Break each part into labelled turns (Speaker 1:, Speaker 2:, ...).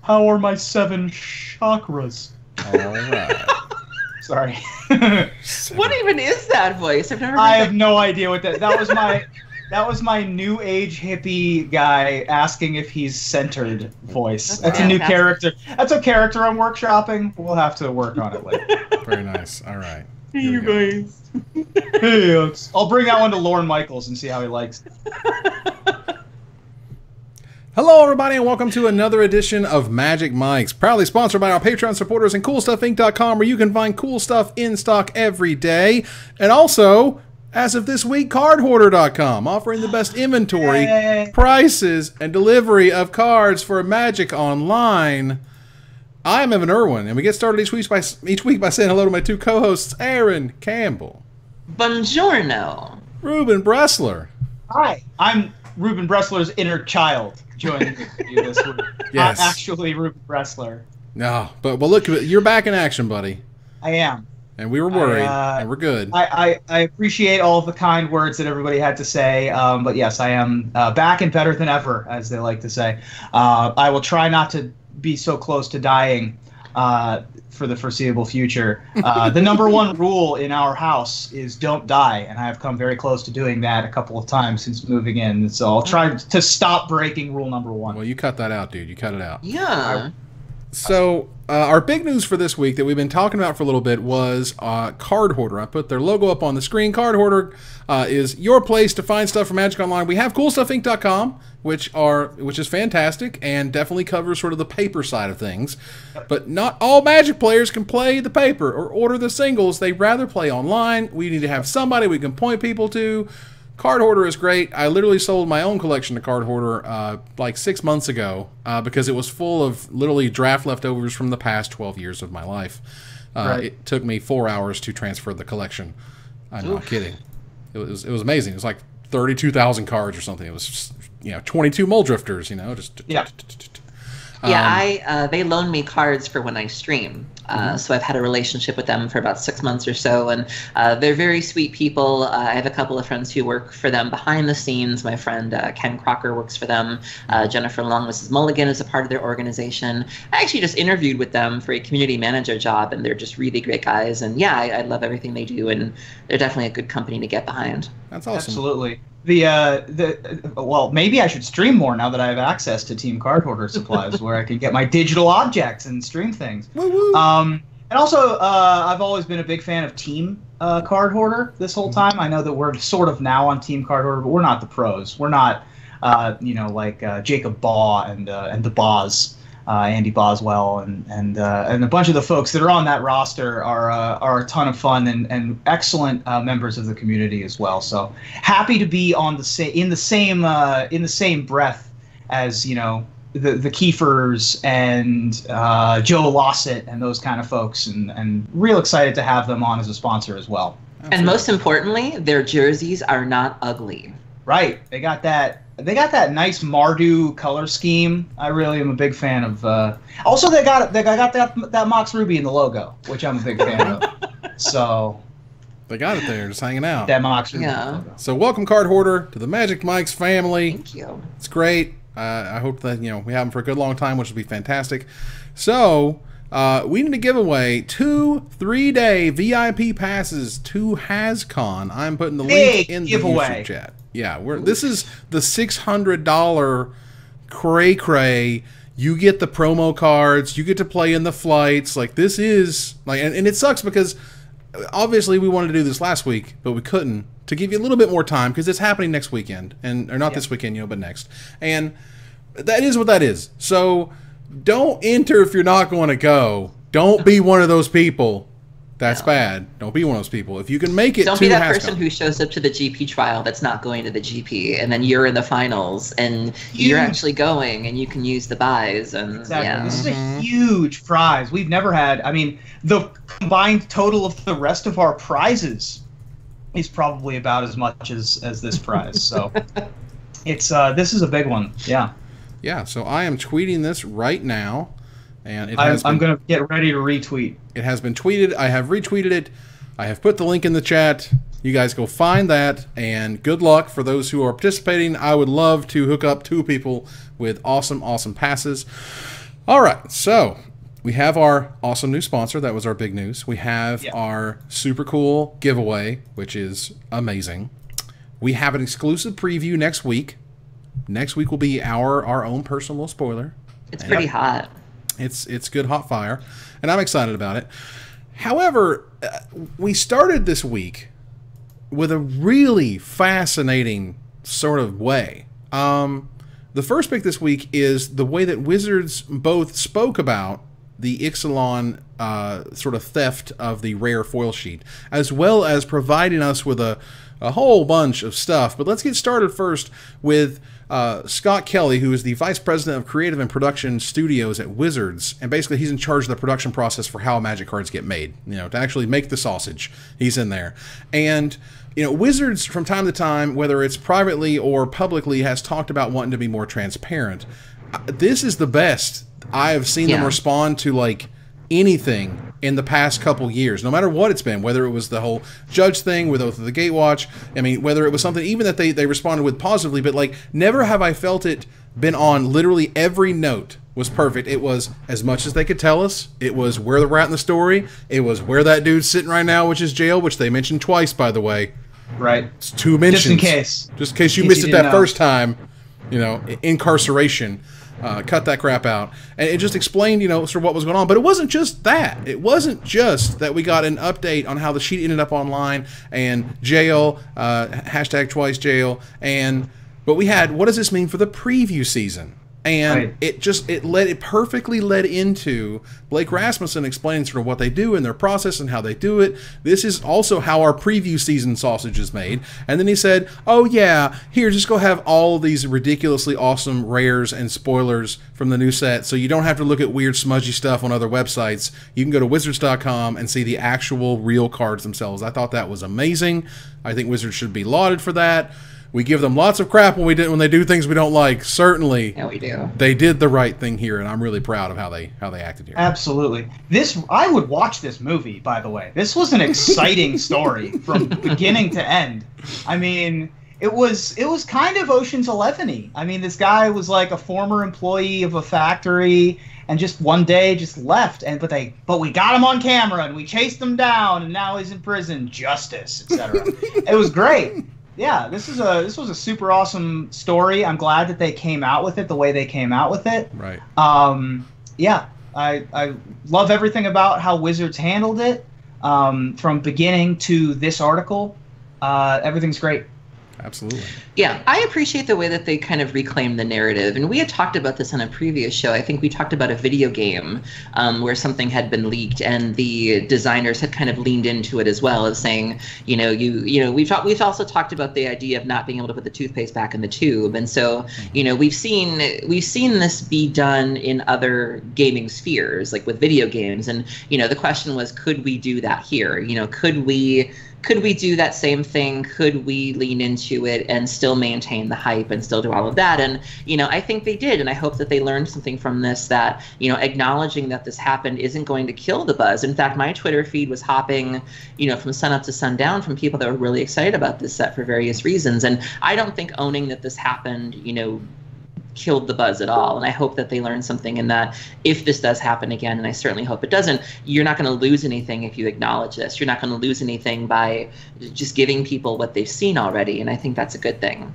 Speaker 1: How are my 7 chakras?
Speaker 2: All right.
Speaker 1: Sorry.
Speaker 3: What even is that voice? I've never heard
Speaker 1: I
Speaker 3: that.
Speaker 1: have no idea what that was my new age hippie guy asking if he's centered voice. That's a new character. That's a character I'm workshopping. We'll have to work on it later.
Speaker 2: Very nice. All right.
Speaker 3: Hey, you guys.
Speaker 1: Hey, I'll bring that one to Lorne Michaels and see how he likes it.
Speaker 2: Hello, everybody, and welcome to another edition of Magic Mics, proudly sponsored by our Patreon supporters and CoolStuffInc.com, where you can find cool stuff in stock every day. And also, as of this week, CardHoarder.com, offering the best inventory, prices, and delivery of cards for Magic Online. I'm Evan Irwin, and we get started each week by saying hello to my two co-hosts, Aaron Campbell.
Speaker 3: Buongiorno.
Speaker 2: Ruben Bressler.
Speaker 1: Hi, I'm Ruben Bressler's inner child joining you this week.
Speaker 2: Yes.
Speaker 1: Not actually Ruben Bressler.
Speaker 2: No, but look, you're back in action, buddy.
Speaker 1: I am.
Speaker 2: And we were worried, and we're good.
Speaker 1: I appreciate all of the kind words that everybody had to say, but yes, I am back and better than ever, as they like to say. I will try not to be so close to dying for the foreseeable future. The number one rule in our house is don't die, and I have come very close to doing that a couple of times since moving in. So I'll try to stop breaking rule number one.
Speaker 2: Well, you cut that out, dude. You cut it out.
Speaker 3: Yeah.
Speaker 2: So our big news for this week that we've been talking about for a little bit was Card Hoarder. I put their logo up on the screen. Card Hoarder is your place to find stuff for Magic Online. We have CoolStuffInc.com, which is fantastic and definitely covers sort of the paper side of things. But not all Magic players can play the paper or order the singles. They rather play online. We need to have somebody we can point people to. Card Hoarder is great. I literally sold my own collection of Card Hoarder like 6 months ago because it was full of literally draft leftovers from the past 12 years of my life.
Speaker 1: Right.
Speaker 2: It took me 4 hours to transfer the collection. I'm not kidding. It was amazing. It was like 32,000 cards or something. It was just, 22 Mole Drifters.
Speaker 1: Yeah.
Speaker 3: They loan me cards for when I stream. So I've had a relationship with them for about 6 months or so, and they're very sweet people. I have a couple of friends who work for them behind the scenes. My friend Ken Crocker works for them. Jennifer Long, Mrs. Mulligan is a part of their organization. I actually just interviewed with them for a community manager job, and they're just really great guys. And yeah, I love everything they do, and they're definitely a good company to get behind.
Speaker 2: That's awesome.
Speaker 1: Absolutely. Well, maybe I should stream more now that I have access to Team Card Hoarder supplies, where I can get my digital objects and stream things.
Speaker 2: Woo-woo.
Speaker 1: And also, I've always been a big fan of Team Card Hoarder this whole time. I know that we're sort of now on Team Card Hoarder, but we're not the pros. We're not, like Jacob Baugh and the Boz. Andy Boswell and a bunch of the folks that are on that roster are a ton of fun and excellent members of the community as well. So happy to be on in the same breath as the Kiefers and Joe Lossett and those kind of folks, and real excited to have them on as a sponsor as well.
Speaker 2: Absolutely.
Speaker 3: And most importantly, their jerseys are not ugly.
Speaker 1: Right, they got that nice Mardu color scheme. I really am a big fan of. Also, they got that Mox Ruby in the logo, which I'm a big fan of. So
Speaker 2: They got it there, just hanging out.
Speaker 1: that Mox Ruby
Speaker 3: Yeah.
Speaker 1: logo.
Speaker 2: So welcome, Card Hoarder, to the Magic Mics family.
Speaker 3: Thank you.
Speaker 2: It's great. I hope that we have them for a good long time, which will be fantastic. So we need to give away 2 3-day VIP passes to HasCon. I'm putting the link in the YouTube chat. Yeah, this is the $600 cray. You get the promo cards. You get to play in the flights. Like, this is and it sucks because obviously we wanted to do this last week, but we couldn't, to give you a little bit more time because it's happening next weekend, or not this weekend, but next. And that is what that is. So don't enter if you're not going to go. Don't be one of those people. That's bad. Don't be one of those people. If you can make it,
Speaker 3: don't be that person who shows up to the GP trial that's not going to the GP, and then you're in the finals, and you're actually going, and you can use the buys. And
Speaker 1: exactly.
Speaker 3: Yeah.
Speaker 1: This is a huge prize. We've never had. I mean, the combined total of the rest of our prizes is probably about as much as this prize. So it's this is a big one. Yeah.
Speaker 2: Yeah. So I am tweeting this right now. And
Speaker 1: I'm going to get ready to retweet.
Speaker 2: It has been tweeted. I have retweeted it. I have put the link in the chat. You guys go find that. And good luck for those who are participating. I would love to hook up 2 people with awesome, awesome passes. All right, so we have our awesome new sponsor. That was our big news. We have our super cool giveaway, which is amazing. We have an exclusive preview next week. Next week will be our own personal spoiler.
Speaker 3: It's pretty hot.
Speaker 2: It's good hot fire, and I'm excited about it. However, we started this week with a really fascinating sort of way. The first pick this week is the way that Wizards both spoke about the Ixalan sort of theft of the rare foil sheet, as well as providing us with a whole bunch of stuff. But let's get started first with Scott Kelly, who is the Vice President of Creative and Production Studios at Wizards, and basically he's in charge of the production process for how Magic cards get made, you know, to actually make the sausage. He's in there. And you know, Wizards from time to time, whether it's privately or publicly, has talked about wanting to be more transparent. This is the best I have seen them respond to, like, anything in the past couple years, no matter what it's been, whether it was the whole judge thing with Oath of the Gatewatch, I mean, whether it was something even that they responded with positively, but like never have I felt it been on literally every note was perfect. It was as much as they could tell us. It was where we're at in the story. It was where that dude's sitting right now, which is jail, which they mentioned twice, by the way.
Speaker 1: Right.
Speaker 2: It's 2 mentions. Just in case you missed it that first time, you know, incarceration. Cut that crap out. And it just explained, you know, sort of what was going on. But it wasn't just that. It wasn't just that we got an update on how the sheet ended up online and jail, hashtag twice jail. But we had, what does this mean for the preview season? And it perfectly led into Blake Rasmussen explaining sort of what they do and their process and how they do it. This is also how our preview season sausage is made. And then he said, oh yeah, here, just go have all of these ridiculously awesome rares and spoilers from the new set, so you don't have to look at weird smudgy stuff on other websites. You can go to wizards.com and see the actual real cards themselves. I thought that was amazing. I think Wizards should be lauded for that. We give them lots of crap when they do things we don't like. Certainly,
Speaker 3: yeah, we do.
Speaker 2: They did the right thing here, and I'm really proud of how they acted here.
Speaker 1: Absolutely. I would watch this movie. By the way, this was an exciting story from beginning to end. I mean, it was kind of Ocean's 11-y. I mean, this guy was like a former employee of a factory, and just one day just left. But we got him on camera, and we chased him down, and now he's in prison. Justice, etc. It was great. Yeah, this was a super awesome story. I'm glad that they came out with it the way they came out with it.
Speaker 2: Right.
Speaker 1: Yeah, I love everything about how Wizards handled it from beginning to this article. Everything's great.
Speaker 2: Absolutely.
Speaker 3: Yeah, I appreciate the way that they kind of reclaim the narrative. And we had talked about this on a previous show. I think we talked about a video game where something had been leaked, and the designers had kind of leaned into it as well, as saying, we've also talked about the idea of not being able to put the toothpaste back in the tube. And so, we've seen this be done in other gaming spheres, like with video games. And, the question was, could we do that here? Could we do that same thing? Could we lean into it and still maintain the hype and still do all of that? And, I think they did. And I hope that they learned something from this, that, acknowledging that this happened isn't going to kill the buzz. In fact, my Twitter feed was hopping, from sun up to sundown from people that were really excited about this set for various reasons. And I don't think owning that this happened, killed the buzz at all. And I hope that they learned something in that if this does happen again, and I certainly hope it doesn't, you're not going to lose anything if you acknowledge this. You're not going to lose anything by just giving people what they've seen already. And I think that's a good thing.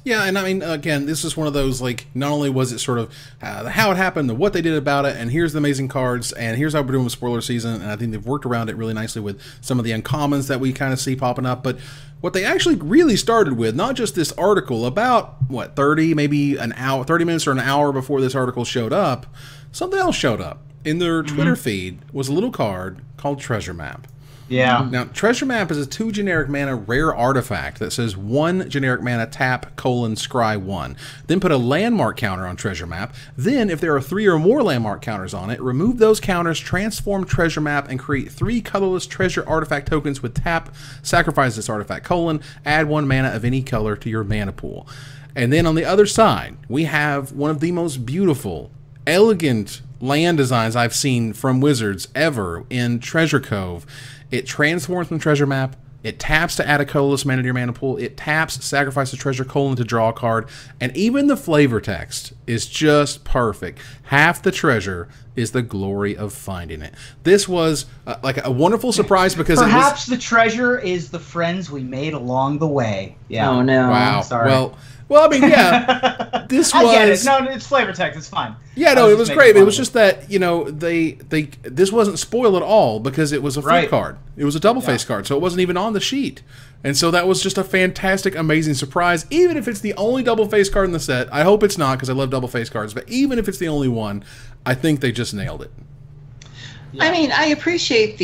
Speaker 2: Yeah, and I mean, again, this is one of those, like, not only was it sort of how it happened and what they did about it, and here's the amazing cards, and here's how we're doing with spoiler season, and I think they've worked around it really nicely with some of the uncommons that we kind of see popping up, but what they actually really started with, not just this article, about, 30 minutes or an hour before this article showed up, something else showed up. In their Twitter feed was a little card called Treasure Map.
Speaker 1: Yeah.
Speaker 2: Now, Treasure Map is a 2 generic mana rare artifact that says 1 generic mana tap, scry 1. Then put a landmark counter on Treasure Map. Then, if there are 3 or more landmark counters on it, remove those counters, transform Treasure Map, and create 3 colorless treasure artifact tokens with tap, sacrifice this artifact, add 1 mana of any color to your mana pool. And then on the other side, we have one of the most beautiful, elegant land designs I've seen from Wizards ever in Treasure Cove. It transforms from Treasure Map It taps to add a colorless mana to your mana pool. It taps, sacrifice a treasure colon to draw a card. And even the flavor text is just perfect. Half the treasure is the glory of finding it. This was like a wonderful surprise because
Speaker 1: perhaps the treasure is the friends we made along the way. Yeah.
Speaker 3: Oh no.
Speaker 2: Wow.
Speaker 1: Sorry.
Speaker 2: Well, I mean, yeah, this was.
Speaker 1: I get it. No, it's flavor text. It's fine.
Speaker 2: Yeah, no, it was great. It was just that this wasn't spoiled at all because it was a flip card. It was a double face card, so it wasn't even on the sheet. And so that was just a fantastic, amazing surprise. Even if it's the only double face card in the set, I hope it's not because I love double face cards. But even if it's the only one, I think they just nailed it.
Speaker 3: Yeah. I mean, I appreciate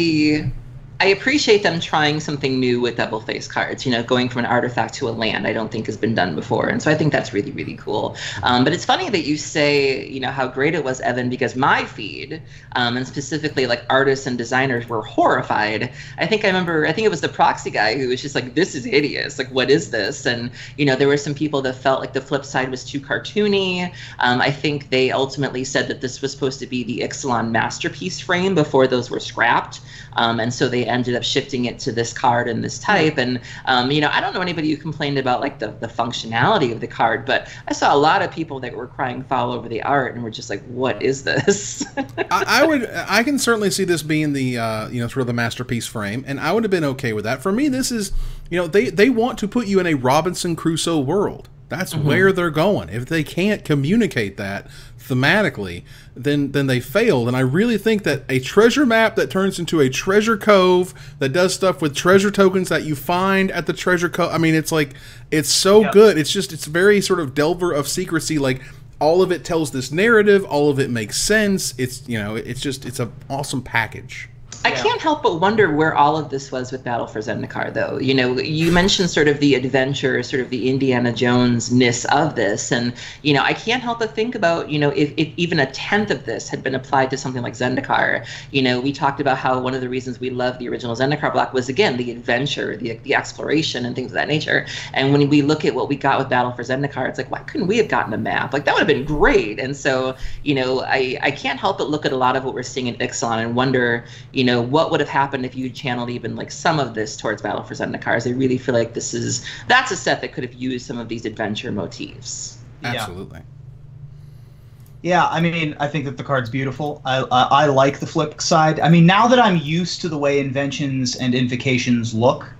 Speaker 3: them trying something new with double face cards, going from an artifact to a land. I don't think has been done before. And so I think that's really, really cool. But it's funny that you say, how great it was, Evan, because my feed, and specifically like artists and designers were horrified. I think it was the proxy guy who was just like, this is hideous. Like, what is this? And, there were some people that felt like the flip side was too cartoony. I think they ultimately said that this was supposed to be the XLN masterpiece frame before those were scrapped. And so they ended up shifting it to this card and this type. And, I don't know anybody who complained about like the functionality of the card, but I saw a lot of people that were crying foul over the art and were just like, what is this?
Speaker 2: I can certainly see this being the, sort of the masterpiece frame, and I would have been okay with that. For me, this is, they want to put you in a Robinson Crusoe world. That's where they're going. If they can't communicate that thematically, then they failed. And I really think that a treasure map that turns into a treasure cove that does stuff with treasure tokens that you find at the treasure cove. I mean, it's like, it's so good. It's very sort of Delver of Secrecy. Like, all of it tells this narrative. All of it makes sense. It's, it's an awesome package.
Speaker 3: I can't help but wonder where all of this was with Battle for Zendikar, though. You mentioned sort of the adventure, sort of the Indiana Jones-ness of this, and, I can't help but think about, if even a tenth of this had been applied to something like Zendikar. We talked about how one of the reasons we love the original Zendikar block was, again, the adventure, the exploration, and things of that nature. And when we look at what we got with Battle for Zendikar, it's like, why couldn't we have gotten a map? Like, that would have been great. And so, I can't help but look at a lot of what we're seeing in Ixalan and wonder, what would have happened if you channeled even like some of this towards Battle for Zendikar? I really feel like that's a set that could have used some of these adventure motifs.
Speaker 2: Absolutely.
Speaker 1: Yeah, I mean, I think that the card's beautiful. I like the flip side. I mean, now that I'm used to the way inventions and invocations look,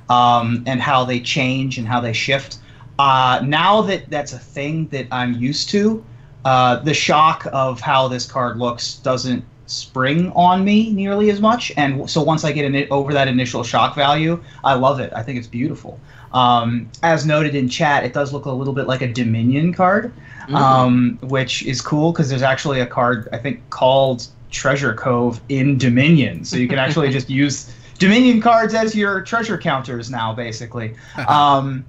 Speaker 1: and how they change and how they shift, now that that's a thing that I'm used to, the shock of how this card looks doesn't spring on me nearly as much, and so once I get over that initial shock value, I love it. I think it's beautiful. As noted in chat, it does look a little bit like a Dominion card, which is cool because there's actually a card I think called Treasure Cove in Dominion, so you can actually just use Dominion cards as your treasure counters now, basically. And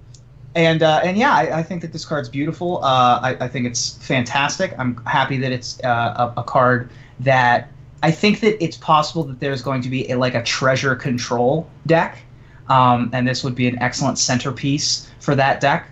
Speaker 1: yeah, I think that this card's beautiful. I think it's fantastic. I'm happy that it's a card that I think that it's possible that there's going to be a treasure control deck, and this would be an excellent centerpiece for that deck.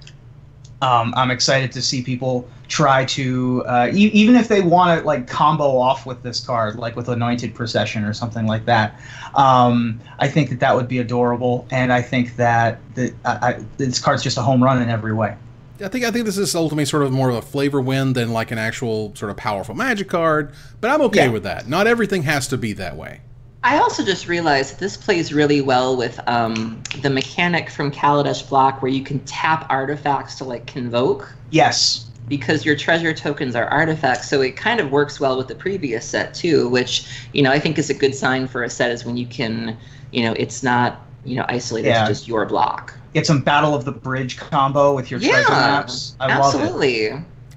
Speaker 1: I'm excited to see people try to, even if they want to combo off with this card, like with Anointed Procession or something like that. I think that would be adorable, and I think that this card's just a home run in every way.
Speaker 2: I think this is ultimately sort of more of a flavor win than like an actual sort of powerful Magic card, but I'm okay with that. Not everything has to be that way.
Speaker 3: I also just realized this plays really well with the mechanic from Kaladesh block where you can tap artifacts to convoke.
Speaker 1: Yes.
Speaker 3: Because your treasure tokens are artifacts, so it kind of works well with the previous set too, which I think is a good sign for a set is when you can, it's not isolated to just your block.
Speaker 1: Get some Battle of the Bridge combo with your treasure maps. I love it.
Speaker 3: Absolutely.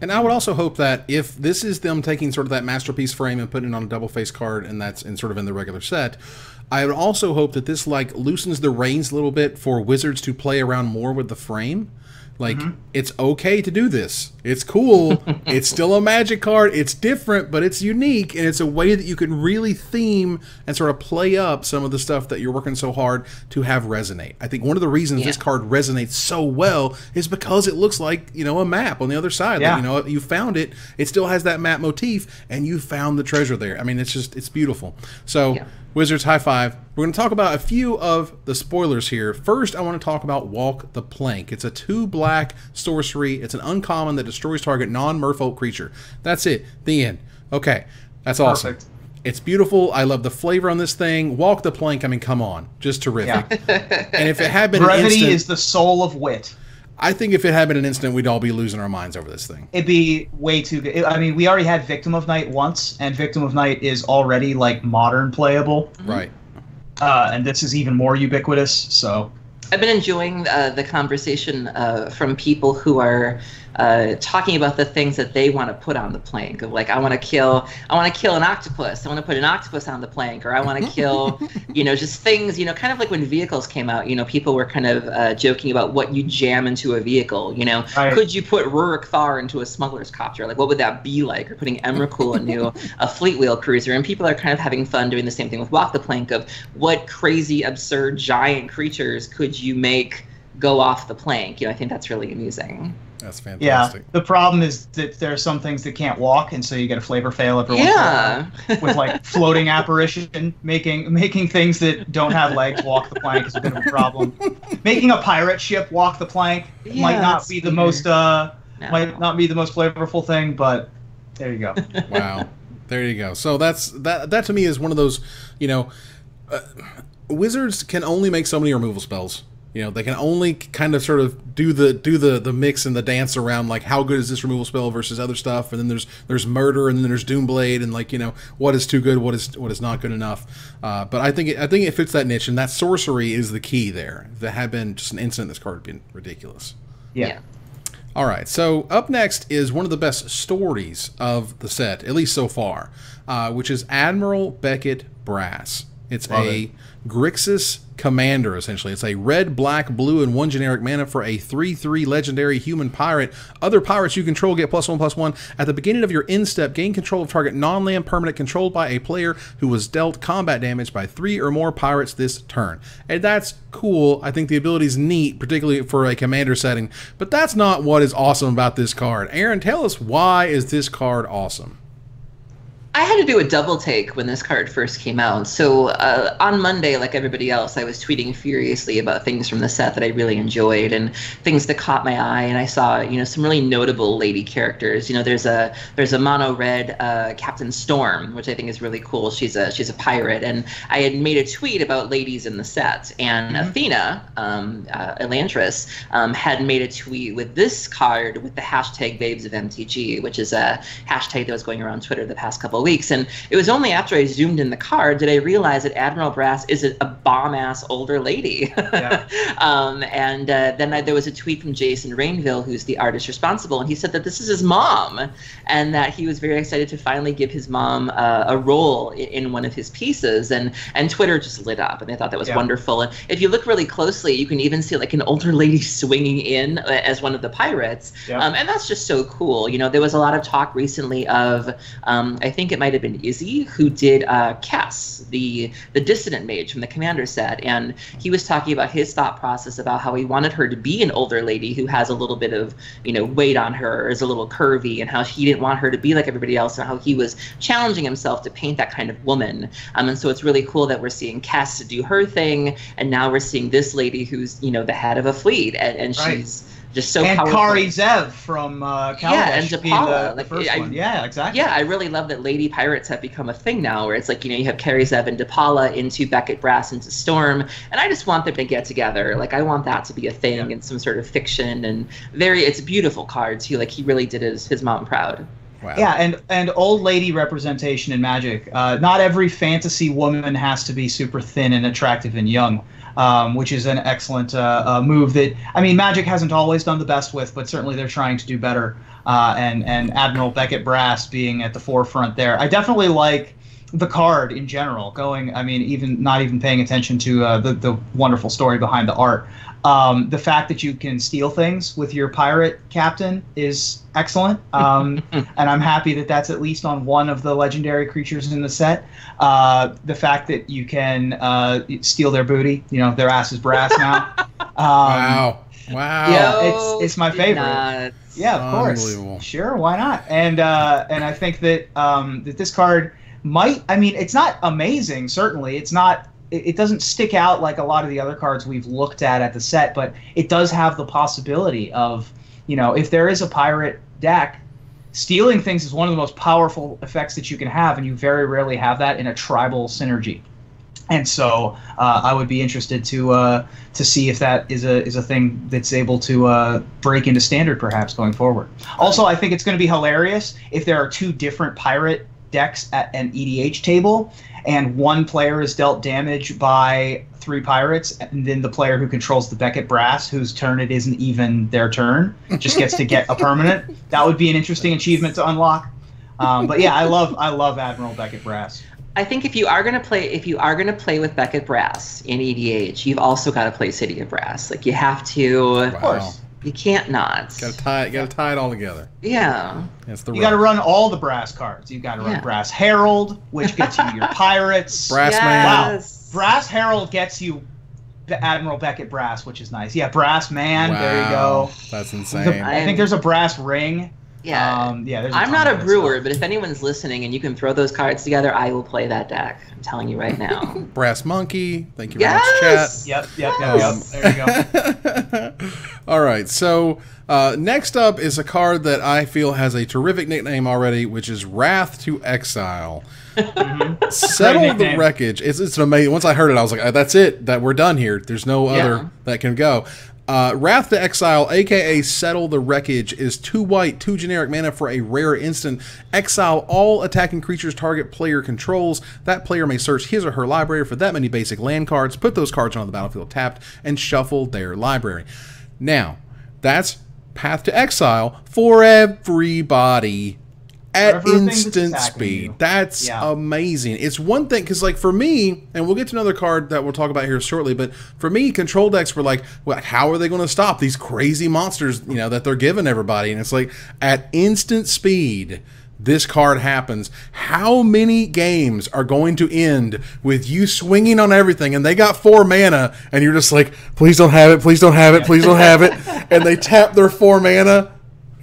Speaker 2: And I would also hope that if this is them taking sort of that masterpiece frame and putting it on a double face card, and that's sort of in the regular set, I would also hope that this loosens the reins a little bit for Wizards to play around more with the frame. It's okay to do this. It's cool. It's still a Magic card. It's different, but it's unique, and it's a way that you can really theme and sort of play up some of the stuff that you're working so hard to have resonate. I think one of the reasons this card resonates so well is because it looks like, a map on the other side. Like, you found it. It still has that map motif, and you found the treasure there. I mean, it's beautiful. So, Wizards, high five. We're going to talk about a few of the spoilers here. First, I want to talk about Walk the Plank. It's a 2-black sorcery. It's an uncommon that destroys target non-merfolk creature. That's it. The end. Okay. That's awesome.
Speaker 1: Perfect.
Speaker 2: It's beautiful. I love the flavor on this thing. Walk the Plank, I mean, come on. Just terrific.
Speaker 1: Yeah.
Speaker 2: And if it had been
Speaker 1: Brevity
Speaker 2: an instant,
Speaker 1: is the soul of wit.
Speaker 2: I think if it had been an instant, we'd all be losing our minds over this thing.
Speaker 1: It'd be way too good. I mean, we already had Victim of Night once, and Victim of Night is already, like, modern playable.
Speaker 2: Right.
Speaker 1: And this is even more ubiquitous, so...
Speaker 3: I've been enjoying the conversation from people who are talking about the things that they want to put on the plank. Of like, I want to kill an octopus. I want to put an octopus on the plank, or I want to kill, just things. Kind of like when vehicles came out. People were kind of joking about what you jam into a vehicle.
Speaker 1: Right.
Speaker 3: Could you put Rurik Thar into a smuggler's copter? Like, what would that be like? Or putting Emrakul into a fleet wheel cruiser. And people are kind of having fun doing the same thing with Walk the Plank. Of what crazy, absurd, giant creatures could you make go off the plank? I think that's really amusing.
Speaker 2: That's fantastic.
Speaker 1: Yeah, the problem is that there are some things that can't walk, and so you get a flavor fail every once in a while with like floating apparition, making things that don't have legs walk the plank is a bit of a problem. Making a pirate ship walk the plank might not be the most flavorful thing, but there you go.
Speaker 2: Wow, there you go. So that to me is one of those, Wizards can only make so many removal spells. They can only kind of sort of do the mix and the dance around, like, how good is this removal spell versus other stuff, and then there's murder, and then there's Doomblade, and like, what is too good, what is not good enough. But I think it fits that niche, and that sorcery is the key there. If that had been just an instant, this card would have been ridiculous.
Speaker 1: Yeah.
Speaker 2: All right, so up next is one of the best stories of the set, at least so far, which is Admiral Beckett Brass. It's Grixis Commander, essentially. It's a red, black, blue, and 1 generic mana for a 3/3 legendary human pirate. Other pirates you control get +1/+1. At the beginning of your end step, gain control of target non-land permanent controlled by a player who was dealt combat damage by 3 or more pirates this turn. And that's cool. I think the ability's neat, particularly for a commander setting. But that's not what is awesome about this card. Aaron, tell us, why is this card awesome?
Speaker 3: I had to do a double take when this card first came out. So on Monday, like everybody else, I was tweeting furiously about things from the set that I really enjoyed and things that caught my eye. And I saw, some really notable lady characters. There's a mono red Captain Storm, which I think is really cool. She's a pirate, and I had made a tweet about ladies in the set. And Athena, Elantris, had made a tweet with this card with the hashtag Babes of MTG, which is a hashtag that was going around Twitter the past couple of weeks. And it was only after I zoomed in the card did I realize that Admiral Brass is a bomb-ass older lady. Yeah. Then there was a tweet from Jason Rainville, who's the artist responsible, and he said that this is his mom, and that he was very excited to finally give his mom a role in one of his pieces. And Twitter just lit up, and I thought that was wonderful. And if you look really closely, you can even see like an older lady swinging in as one of the pirates. Yeah. And that's just so cool. There was a lot of talk recently of, I think it might have been Izzy, who did Kess, the dissident mage from the Commander set, and he was talking about his thought process about how he wanted her to be an older lady who has a little bit of weight on her, is a little curvy, and how he didn't want her to be like everybody else, and how he was challenging himself to paint that kind of woman. And so it's really cool that we're seeing Kess do her thing, and now we're seeing this lady who's the head of a fleet, and
Speaker 1: right.
Speaker 3: She's just so
Speaker 1: and
Speaker 3: powerful.
Speaker 1: Kari Zev from Kaladesh
Speaker 3: and DePaula,
Speaker 1: the first one. Yeah, exactly.
Speaker 3: Yeah, I really love that lady pirates have become a thing now, where it's like, you have Kari Zev and DePaula into Beckett Brass into Storm, and I just want them to get together. Like, I want that to be a thing in some sort of fiction, and it's a beautiful card too. Like, he really did his mom proud.
Speaker 2: Wow.
Speaker 1: Yeah, and old lady representation in Magic. Not every fantasy woman has to be super thin and attractive and young. Which is an excellent move that, Magic hasn't always done the best with, but certainly they're trying to do better. And Admiral Beckett Brass being at the forefront there. I definitely like the card in general, even not even paying attention to the wonderful story behind the art. The fact that you can steal things with your pirate captain is excellent, and I'm happy that that's at least on one of the legendary creatures in the set. The fact that you can steal their booty, their ass is brass now.
Speaker 2: Wow.
Speaker 1: Yeah, it's my favorite. Yeah, of course. Sure, why not? And I think that that this card might. I mean, it's not amazing. Certainly, it's not. It doesn't stick out like a lot of the other cards we've looked at the set, but it does have the possibility of, you know, if there is a pirate deck, stealing things is one of the most powerful effects that you can have, and you very rarely have that in a tribal synergy. And so I would be interested to see if that is a thing that's able to break into standard perhaps going forward. Also, I think it's going to be hilarious if there are two different pirate decks at an EDH table, and one player is dealt damage by 3 pirates, and then the player who controls the Beckett Brass, whose turn it isn't even their turn, just gets to get a permanent. That would be an interesting achievement to unlock. But yeah, I love Admiral Beckett Brass.
Speaker 3: I think if you are gonna play with Beckett Brass in EDH, you've also got to play City of Brass. Like you have to.
Speaker 1: Of course.
Speaker 3: You can't not.
Speaker 2: Gotta tie it all together.
Speaker 3: Yeah.
Speaker 1: You got to run all the brass cards. You got to run Brass Herald, which gets you your pirates.
Speaker 2: Brass Man.
Speaker 1: Wow. Brass Herald gets you Admiral Beckett Brass, which is nice. Yeah, Brass Man. Wow. There you go.
Speaker 2: That's insane.
Speaker 1: I think there's a Brass Ring.
Speaker 3: Yeah. I'm not a brewer, but if anyone's listening and you can throw those cards together, I will play that deck. I'm telling you right now.
Speaker 2: Brass Monkey. Thank you very much, chat.
Speaker 1: Yep. There you go.
Speaker 2: All right. So next up is a card that I feel has a terrific nickname already, which is Wrath to Exile. Settle the Wreckage. It's amazing. Once I heard it, I was like, that's it. That we're done here. There's no other that can go. Wrath to Exile, aka Settle the Wreckage, is 2 white, 2 generic mana for a rare instant. Exile all attacking creatures target player controls. That player may search his or her library for that many basic land cards, put those cards on the battlefield tapped, and shuffle their library. Now, that's Path to Exile for everybody. At instant speed. That's amazing. It's one thing, because like for me, and we'll get to another card that we'll talk about here shortly, but for me, control decks were like, well, how are they going to stop these crazy monsters, you know, that they're giving everybody? And it's like, at instant speed, this card happens. How many games are going to end with you swinging on everything, and they got 4 mana, and you're just like, please don't have it, please don't have it, please don't have it, and they tap their 4 mana,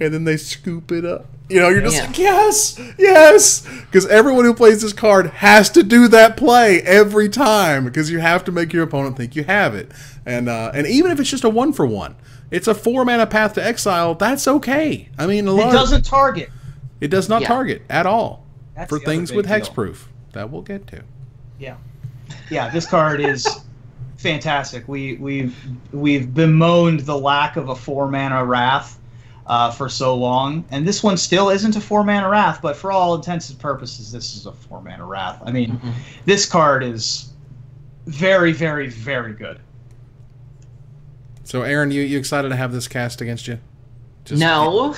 Speaker 2: and then they scoop it up. You know, you're just like, yes, yes. Because everyone who plays this card has to do that play every time, because you have to make your opponent think you have it. And even if it's just a 1-for-1, it's a 4-mana Path to Exile, that's okay. I mean, it
Speaker 1: doesn't target.
Speaker 2: It does not target at all. That's for things with hexproof that we'll get to.
Speaker 1: Yeah, this card is fantastic. We've bemoaned the lack of a 4-mana Wrath for so long, and this one still isn't a 4-mana Wrath, but for all intents and purposes, this is a 4-mana Wrath. I mean, this card is very, very, very good.
Speaker 2: So, Aaron, you excited to have this cast against you?
Speaker 3: No.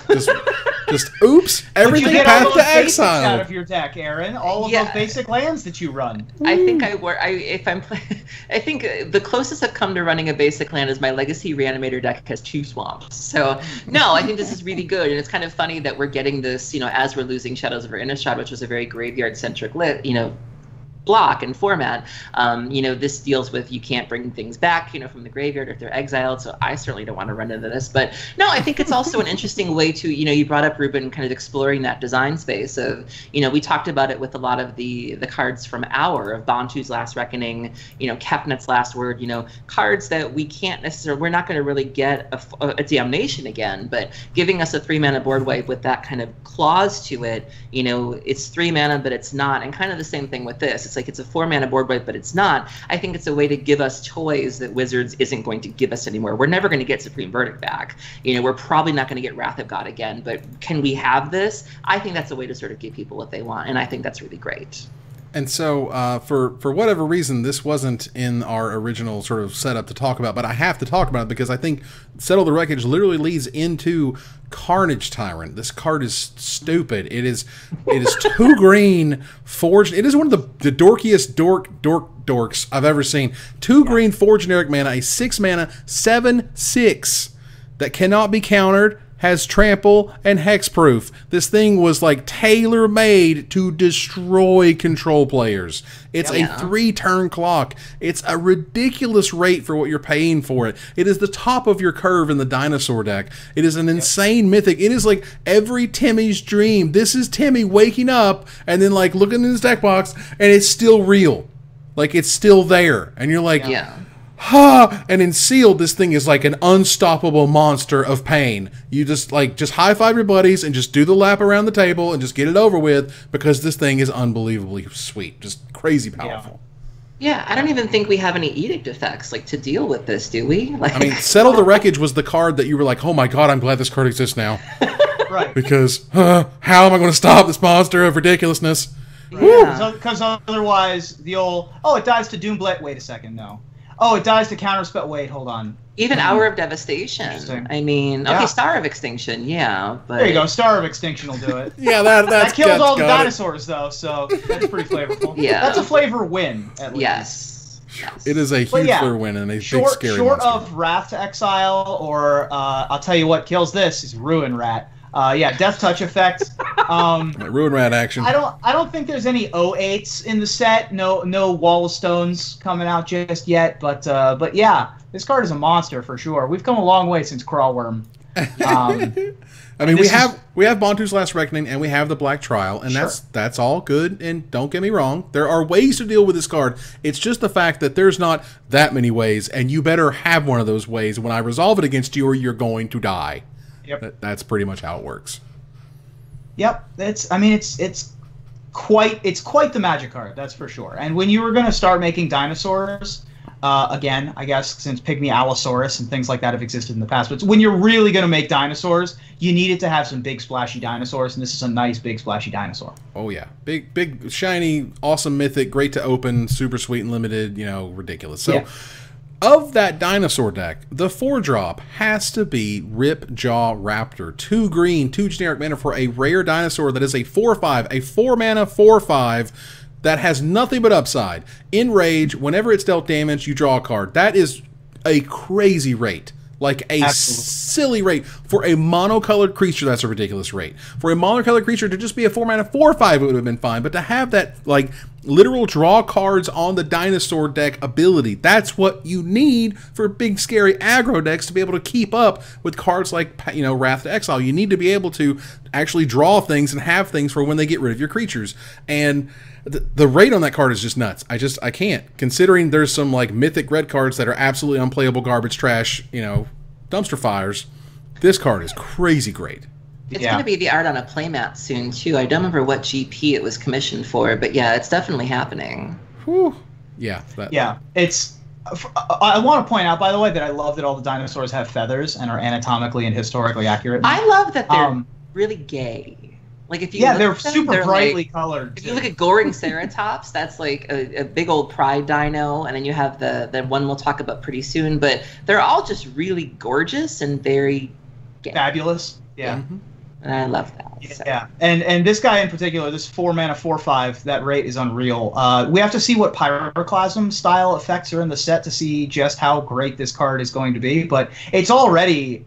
Speaker 2: Just oops! Everything Path to Exile
Speaker 1: out of your deck, Aaron. All of those basic lands that you run.
Speaker 3: I think I think the closest I've come to running a basic land is my Legacy Reanimator deck has 2 swamps. So no, I think this is really good, and it's kind of funny that we're getting this, you know, as we're losing Shadows of Innistrad, which was a very graveyard centric block and format. You know, this deals with you can't bring things back, you know, from the graveyard if they're exiled, so I certainly don't want to run into this. But no, I think it's also an interesting way to, you know, you brought up, Ruben, kind of exploring that design space of, you know, we talked about it with a lot of the cards from of Bantu's Last Reckoning, you know, Kepnet's Last Word, you know, cards that we can't necessarily, we're not going to really get a Damnation again, but giving us a 3-mana board wipe with that kind of clause to it, you know, it's 3 mana, but it's not, and kind of the same thing with this. It's like it's a 4-mana board wipe, but it's not. I think it's a way to give us toys that Wizards isn't going to give us anymore. We're never going to get Supreme Verdict back. You know, we're probably not going to get Wrath of God again, but can we have this? I think that's a way to sort of give people what they want, and I think that's really great.
Speaker 2: And so, for whatever reason, this wasn't in our original sort of setup to talk about, but I have to talk about it because I think Settle the Wreckage literally leads into Carnage Tyrant. This card is stupid. It is 2 green, forged. It is one of the dorkiest dorks I've ever seen. 2 green, 4 generic mana, a 6 mana, 7/6 that cannot be countered, has trample and hexproof. This thing was like tailor-made to destroy control players. It's a 3-turn clock. It's a ridiculous rate for what you're paying for it. It is the top of your curve in the dinosaur deck. It is an insane mythic. It is like every Timmy's dream. This is Timmy waking up and then like looking in his deck box and it's still real. Like it's still there. And you're like, ha! And in sealed, this thing is like an unstoppable monster of pain. You just high five your buddies and just do the lap around the table and just get it over with because this thing is unbelievably sweet, just crazy powerful.
Speaker 3: Yeah, I don't even think we have any edict effects like to deal with this, do we? Like,
Speaker 2: I mean, Settle the Wreckage was the card that you were like, oh my god, I'm glad this card exists now,
Speaker 1: Right?
Speaker 2: Because how am I going to stop this monster of ridiculousness?
Speaker 1: Because otherwise, the old it dies to Doomblade. Wait a second, no. Oh, it dies to counterspell. Wait, hold on.
Speaker 3: Even Hour of Devastation. I mean, okay, Star of Extinction, but
Speaker 1: there you go. Star of Extinction will do it.
Speaker 2: that
Speaker 1: kills all the dinosaurs, though, so that's pretty flavorful. That's a flavor win, at least.
Speaker 3: Yes.
Speaker 2: It is a huge flavor win and a big scary
Speaker 1: short
Speaker 2: monster.
Speaker 1: of Wrath to Exile, or I'll tell you what kills this is Ruin Rat. Death touch effect.
Speaker 2: Ruin Rat action.
Speaker 1: I don't think there's any 08s in the set. No Wall of Stones coming out just yet. But yeah, this card is a monster for sure. We've come a long way since Crawlworm.
Speaker 2: I mean, we have Bontu's Last Reckoning and we have the Black Trial, and that's all good. And don't get me wrong, there are ways to deal with this card. It's just the fact that there's not that many ways, and you better have one of those ways. When I resolve it against you, or you're going to die. Yep. That's pretty much how it works.
Speaker 1: Yep. It's quite the magic card, that's for sure. And when you were going to start making dinosaurs, again, I guess since Pygmy Allosaurus and things like that have existed in the past, but when you're really going to make dinosaurs, you needed to have some big splashy dinosaurs, and this is a nice big splashy dinosaur.
Speaker 2: Oh yeah. Big shiny, awesome mythic, great to open, super sweet and limited, ridiculous. So of that dinosaur deck, the 4-drop has to be Ripjaw Raptor. 2 green, 2 generic mana for a rare dinosaur that is a 4/5, a 4-mana 4/5 that has nothing but upside. In Rage, whenever it's dealt damage, you draw a card. That is a crazy rate. Like a silly rate. For a monocolored creature, that's a ridiculous rate. For a monocolored creature to just be a 4-mana 4/5, it would have been fine. But to have that, literal draw cards on the dinosaur deck ability, that's what you need for big, scary aggro decks to be able to keep up with cards like, Wrath to Exile. You need to be able to actually draw things and have things for when they get rid of your creatures. And the rate on that card is just nuts. I can't. Considering there's some mythic red cards that are absolutely unplayable garbage trash, dumpster fires, this card is crazy great.
Speaker 3: It's going to be the art on a playmat soon too. I don't remember what GP it was commissioned for, but yeah, it's definitely happening.
Speaker 2: Whew. Yeah.
Speaker 1: It's. I want to point out, by the way, that I love that all the dinosaurs have feathers and are anatomically and historically accurate.
Speaker 3: I love that they're really gay. If you
Speaker 1: they're super brightly colored.
Speaker 3: If you look at Goring Ceratops, that's like a big old pride dino, and then you have the one we'll talk about pretty soon. But they're all just really gorgeous and very
Speaker 1: fabulous. Yeah,
Speaker 3: and I love that.
Speaker 1: Yeah, and this guy in particular, this 4-mana 4/5, that rate is unreal. We have to see what Pyroclasm style effects are in the set to see just how great this card is going to be. But it's already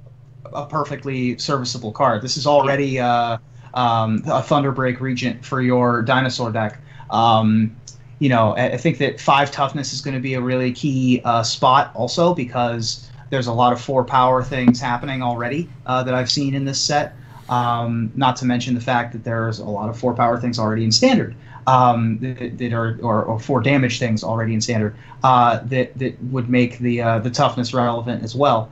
Speaker 1: a perfectly serviceable card. This is already a Thunderbreak Regent for your dinosaur deck. I think that 5 toughness is going to be a really key spot also, because there's a lot of 4 power things happening already that I've seen in this set. Not to mention the fact that there's a lot of 4 power things already in standard that are or 4 damage things already in standard that would make the toughness relevant as well.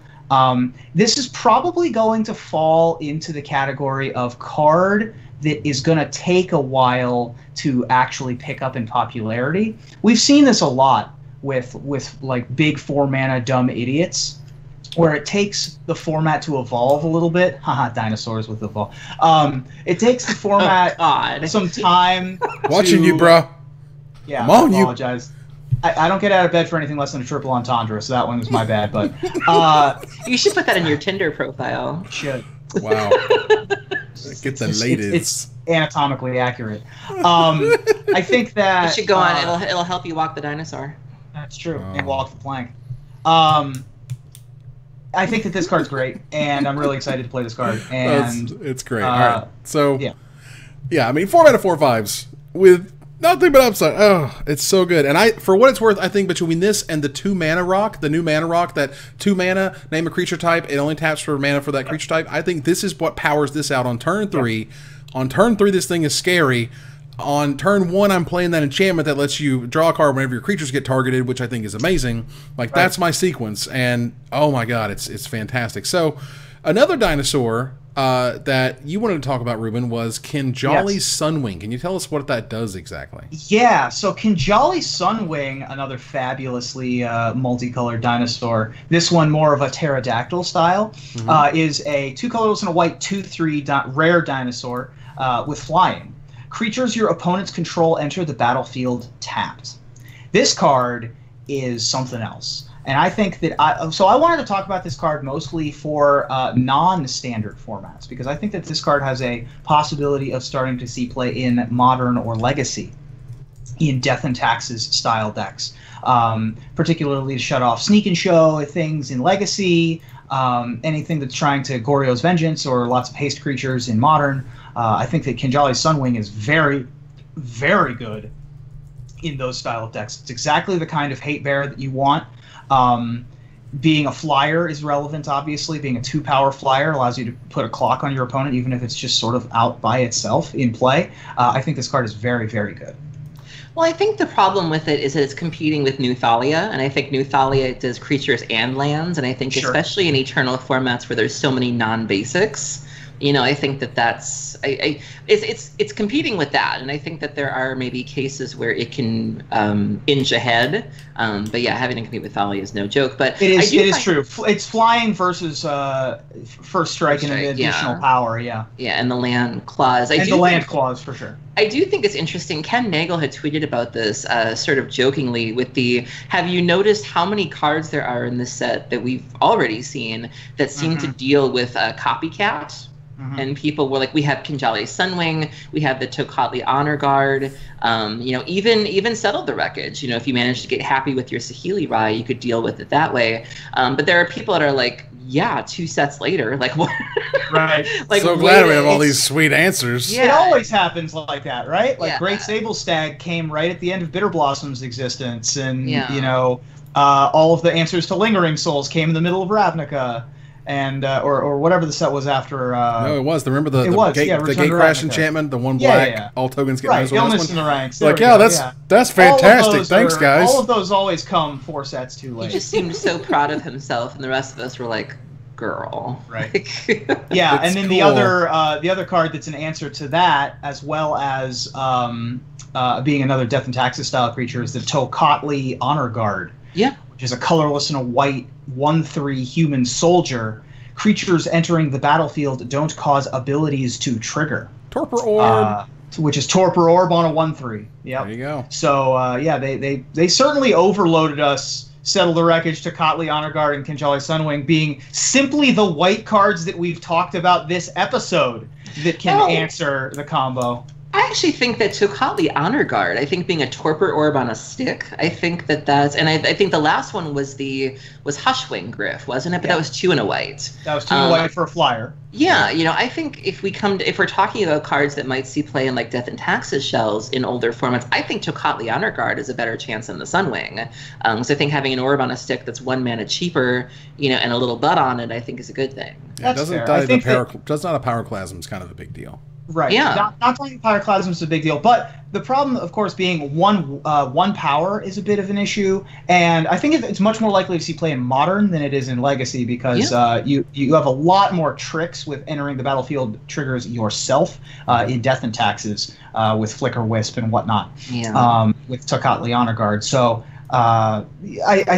Speaker 1: This is probably going to fall into the category of card that is going to take a while to actually pick up in popularity. We've seen this a lot with big 4-mana dumb idiots, where it takes the format to evolve a little bit. Haha, dinosaurs with evolve. It takes the format some time.
Speaker 2: Watching you, bro.
Speaker 1: Yeah,
Speaker 2: I'm on
Speaker 1: I apologize. I don't get out of bed for anything less than a triple entendre, so that one was my bad. But
Speaker 3: you should put that in your Tinder profile.
Speaker 1: Should.
Speaker 2: Wow. Get the latest.
Speaker 1: It's anatomically accurate. I think that
Speaker 3: you should go on. It'll help you walk the dinosaur.
Speaker 1: That's true. And walk the plank. I think that this card's great, and I'm really excited to play this card. And
Speaker 2: it's great. All right, so
Speaker 1: yeah,
Speaker 2: I mean, 4 mana 4/5s with nothing but upside. Oh, it's so good. And for what it's worth, I think between this and the 2 mana rock, the new mana rock, that 2 mana, name a creature type, it only taps for mana for that creature type. I think this is what powers this out on turn 3. On turn 3, this thing is scary. On turn 1, I'm playing that enchantment that lets you draw a card whenever your creatures get targeted, which I think is amazing. Like, that's my sequence, and oh my god, it's fantastic. So, another dinosaur that you wanted to talk about, Ruben, was Kinjali's Sunwing. Can you tell us what that does exactly? Yeah,
Speaker 1: so Kinjali's Sunwing, another fabulously multicolored dinosaur, this one more of a pterodactyl style, is a 2 colorless and a white 2/3 rare dinosaur with flying. Creatures your opponents control enter the battlefield tapped. This card is something else. And I think that I wanted to talk about this card mostly for non-standard formats, because I think that this card has a possibility of starting to see play in Modern or Legacy in Death and Taxes style decks, particularly to shut off Sneak and Show things in Legacy, anything that's trying to Goryo's Vengeance or lots of haste creatures in Modern. I think that Kinjali's Sunwing is very, very good in those style of decks. It's exactly the kind of hate bear that you want. Being a flyer is relevant, obviously. Being a 2-power flyer allows you to put a clock on your opponent, even if it's just sort of out by itself in play. I think this card is very, very good.
Speaker 3: Well, I think the problem with it is that it's competing with New Thalia, and I think New Thalia does creatures and lands, and I think especially in Eternal formats where there's so many non-basics, you know, I think that that's it's competing with that, and I think that there are maybe cases where it can inch ahead. But yeah, having to compete with Thalia is no joke. But
Speaker 1: it is true. It's flying versus first strike and an additional power. Yeah.
Speaker 3: Yeah, and the land clause.
Speaker 1: Land clause for sure.
Speaker 3: I do think it's interesting. Ken Nagel had tweeted about this sort of jokingly with the, have you noticed how many cards there are in this set that we've already seen that seem to deal with copycat? And people were like, we have Kinjali's Sunwing, we have the Tocatli Honor Guard, you know, even Settled the Wreckage. You know, if you manage to get happy with your Saheeli Rai, you could deal with it that way. But there are people that are like, yeah, 2 sets later, like what?
Speaker 1: Right.
Speaker 2: Like, so glad we have all these sweet answers.
Speaker 1: Yeah. It always happens like that, right? Like Great Sable Stag came right at the end of Bitter Blossom's existence, and you know, all of the answers to Lingering Souls came in the middle of Ravnica. And or whatever the set was after.
Speaker 2: No, it was. Remember the Gate Crash enchantment, the 1 black, all tokens get
Speaker 1: right. Illness in the ranks.
Speaker 2: Like, that's fantastic. Thanks, guys.
Speaker 1: All of those always come 4 sets too late.
Speaker 3: He just seemed so proud of himself, and the rest of us were like, "Girl."
Speaker 1: Right. Yeah, and then cool. the other card that's an answer to that, as well as being another Death and Taxes style creature, is the Tocatli Honor Guard.
Speaker 3: Yeah.
Speaker 1: Which is a colorless and a white 1/3 human soldier. Creatures entering the battlefield don't cause abilities to trigger.
Speaker 2: Torpor Orb.
Speaker 1: Which is Torpor Orb on a 1/3. Yep.
Speaker 2: There you go.
Speaker 1: So, they certainly overloaded us. Settle the Wreckage, Tocatli Honor Guard, and Kinjali's Sunwing being simply the white cards that we've talked about this episode that can answer the combo.
Speaker 3: I actually think that Tocatli Honor Guard, I think being a Torpor Orb on a stick, I think that's, and I think the last one was Hushwing Griff, wasn't it? But that was 2 and a white.
Speaker 1: That was 2 and a white for a flyer.
Speaker 3: Yeah, you know, I think if we're talking about cards that might see play in like Death and Taxes shells in older formats, I think Tocatli Honor Guard is a better chance than the Sunwing. So I think having an orb on a stick that's 1 mana cheaper, you know, and a little butt on it, I think is a good thing.
Speaker 2: Yeah, does not a Pyroclasm is kind of a big deal.
Speaker 1: Right. Yeah. Not talking Pyroclasm is a big deal, but the problem, of course, being one power is a bit of an issue, and I think it's much more likely to see play in Modern than it is in Legacy, because you have a lot more tricks with entering the battlefield triggers yourself in Death and Taxes with Flicker Wisp and whatnot. With Tocatli Honor Guard. So I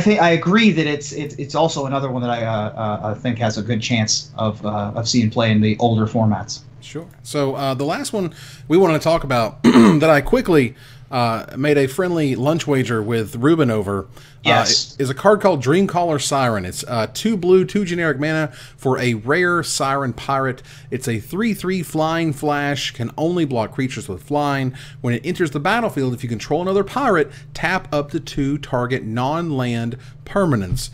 Speaker 1: think I agree that it's also another one that I think has a good chance of seeing play in the older formats.
Speaker 2: Sure. So the last one we wanted to talk about that I quickly made a friendly lunch wager with Ruben over is a card called Dreamcaller Siren. It's 2 blue, 2 generic mana for a rare Siren Pirate. It's a 3/3 flying flash, can only block creatures with flying. When it enters the battlefield, if you control another pirate, tap up to 2 target non-land permanents.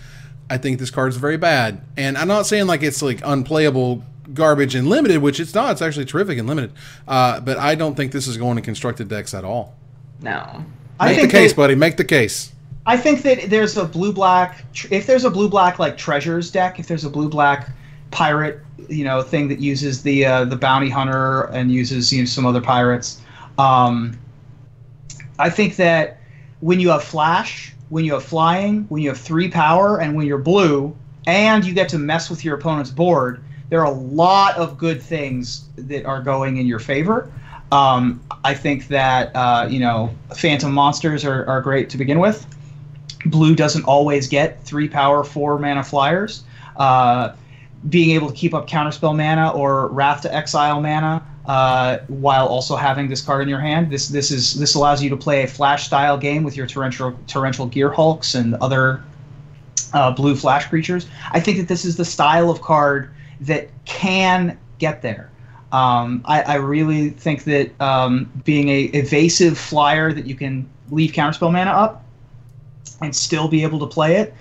Speaker 2: I think this card is very bad. And I'm not saying like it's like unplayable garbage in limited, which it's not. It's actually terrific in limited. But I don't think this is going to constructed decks at all.
Speaker 3: No.
Speaker 2: Make the case, buddy. Make the case.
Speaker 1: I think that there's a blue-black... If there's a blue-black, like, Treasures deck, if there's a blue-black pirate, you know, thing that uses the Bounty Hunter and uses, you know, some other pirates, I think that when you have Flash, when you have Flying, when you have 3 power, and when you're blue, and you get to mess with your opponent's board, there are a lot of good things that are going in your favor. I think that, you know, Phantom Monsters are great to begin with. Blue doesn't always get 3 power, 4 mana flyers. Being able to keep up Counterspell mana or Wrath to Exile mana while also having this card in your hand. This allows you to play a Flash style game with your torrential Gear Hulks and other blue Flash creatures. I think that this is the style of card that can get there. I really think that being a evasive flyer that you can leave Counterspell mana up and still be able to play it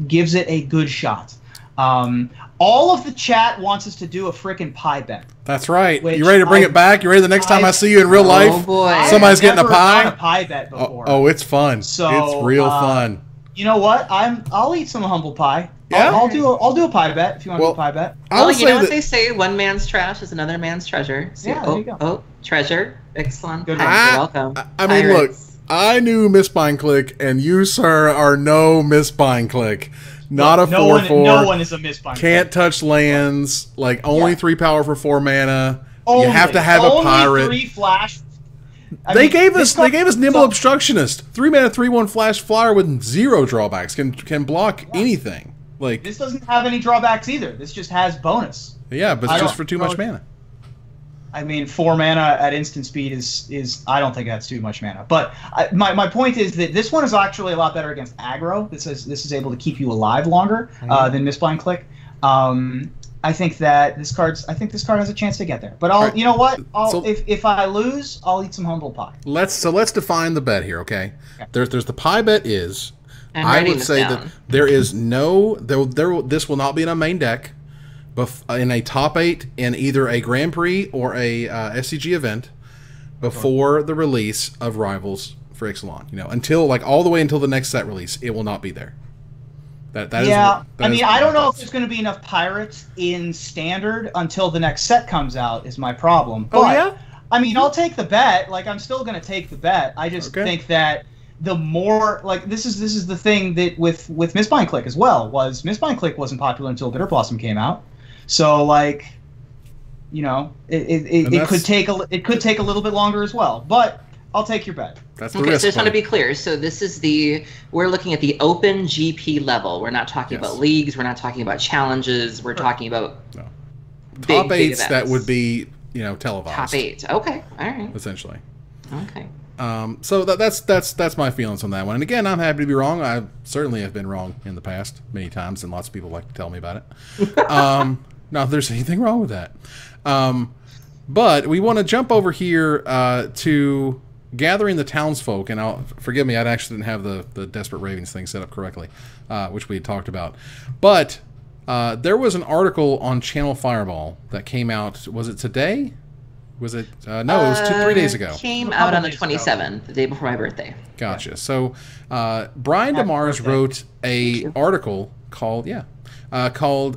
Speaker 1: gives it a good shot. All of the chat wants us to do a frickin' pie bet.
Speaker 2: That's right. You ready to bring it back? You ready the next time I see you in real life?
Speaker 3: Oh boy.
Speaker 2: Somebody's getting a pie?
Speaker 1: I've never done a pie bet before.
Speaker 2: Oh, it's fun.
Speaker 1: So,
Speaker 2: it's real fun.
Speaker 1: You know what? I'll eat some humble pie.
Speaker 2: Yeah?
Speaker 1: I'll do a pie bet if you want to do a pie bet.
Speaker 3: Well, you know what they say, one man's trash is another man's treasure. So,
Speaker 1: yeah, there you go.
Speaker 3: Oh, treasure. Excellent.
Speaker 1: Good
Speaker 3: You're welcome.
Speaker 2: I mean, look, I knew Miss Spine Click, and you, sir, are no Miss Spine Click. Not a 4/4.
Speaker 1: No one is a Miss Spine Click.
Speaker 2: Can't touch lands. Like, only 3 power for 4 mana.
Speaker 1: Only.
Speaker 2: You have to have a pirate.
Speaker 1: Only 3 flash.
Speaker 2: They gave us Nimble Obstructionist. 3 mana, 3/1 flash flyer with 0 drawbacks. Can block anything. Like,
Speaker 1: this doesn't have any drawbacks either. This just has bonus.
Speaker 2: Yeah, but it's just for too much mana.
Speaker 1: I mean, 4 mana at instant speed is I don't think that's too much mana. But my point is that this one is actually a lot better against aggro. This is able to keep you alive longer than Mistblind Click. I think this card has a chance to get there. But you know what? If I lose, I'll eat some humble pie.
Speaker 2: Let's define the bet here, okay? There's the pie bet is. I would say that there is this will not be in a main deck, but in a top 8 in either a Grand Prix or a SCG event before the release of Rivals for XLN. You know, until all the way until the next set release, it will not be there. I don't know if there's going to be enough pirates in Standard until the next set comes out. Is my problem. But,
Speaker 1: I mean, I'll take the bet. I'm still going to take the bet. I just think that the more this is the thing that with Mistbind Click as well was Mistbind Click wasn't popular until Bitter Blossom came out. So you know, it could take a little bit longer as well. But I'll take your bet.
Speaker 2: That's the
Speaker 3: risk.
Speaker 2: risk.
Speaker 3: So just want to be clear. So this is we're looking at the open GP level. We're not talking about leagues. We're not talking about challenges. We're talking about
Speaker 2: top 8s that would be televised.
Speaker 3: Top 8. Okay. All right.
Speaker 2: Essentially.
Speaker 3: Okay.
Speaker 2: So that's my feelings on that one. And again, I'm happy to be wrong. I certainly have been wrong in the past many times, and lots of people like to tell me about it. Not if there's anything wrong with that. But we want to jump over here to gathering the townsfolk, and forgive me, I actually didn't have the Desperate Ravens thing set up correctly, which we had talked about. But there was an article on Channel Fireball that came out. Was it today? Was it? No, it was 3 days ago.
Speaker 3: Came out on the 27th, the day before my birthday.
Speaker 2: Gotcha. Yeah. So Brian DeMars wrote a article called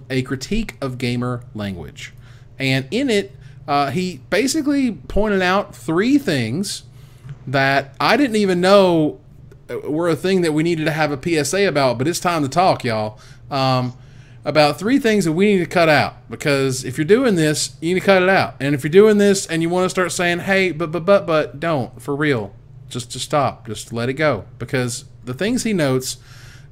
Speaker 2: A Critique of Gamer Language. And in it, he basically pointed out 3 things that I didn't even know were a thing that we needed to have a PSA about, but it's time to talk, y'all. About 3 things that we need to cut out, because if you're doing this, you need to cut it out. And if you're doing this and you want to start saying, hey, but don't, for real, just stop, just let it go. Because the things he notes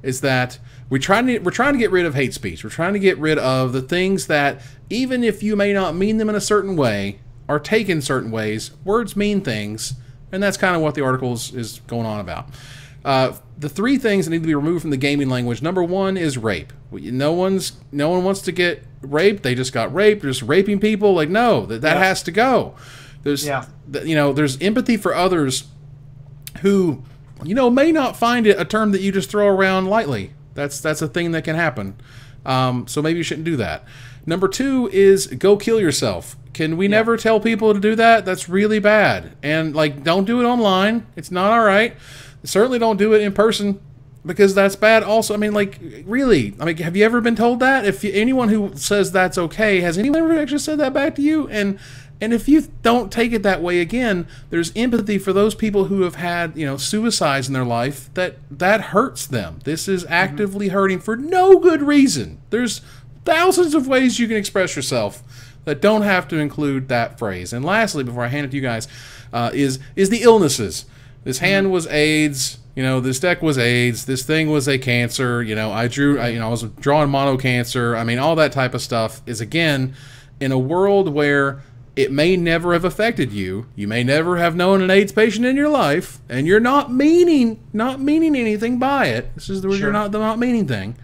Speaker 2: is that we're trying to get rid of hate speech. We're trying to get rid of the things that, even if you may not mean them in a certain way, are taken certain ways. Words mean things, and that's kind of what the article is going on about. The 3 things that need to be removed from the gaming language. Number 1 is rape. No one wants to get raped. They just got raped. They're just raping people. No, that has to go. There's there's empathy for others who may not find it a term that you just throw around lightly. That's a thing that can happen. So maybe you shouldn't do that. Number 2 is go kill yourself. Can we never tell people to do that? That's really bad. And, like, don't do it online. It's not all right. Certainly don't do it in person, because that's bad also. I mean, like, really? I mean, have you ever been told that? If anyone who says that's okay, has anyone ever actually said that back to you? And if you don't take it that way, again, there's empathy for those people who have had, suicides in their life. That hurts them. This is actively hurting for no good reason. There's thousands of ways you can express yourself that don't have to include that phrase. And lastly, before I hand it to you guys, is the illnesses. This hand was AIDS. This deck was AIDS. This thing was a cancer. I was drawing mono cancer. I mean, all that type of stuff is, again, in a world where it may never have affected you. You may never have known an AIDS patient in your life, and you're not meaning anything by it. This is the not meaning thing.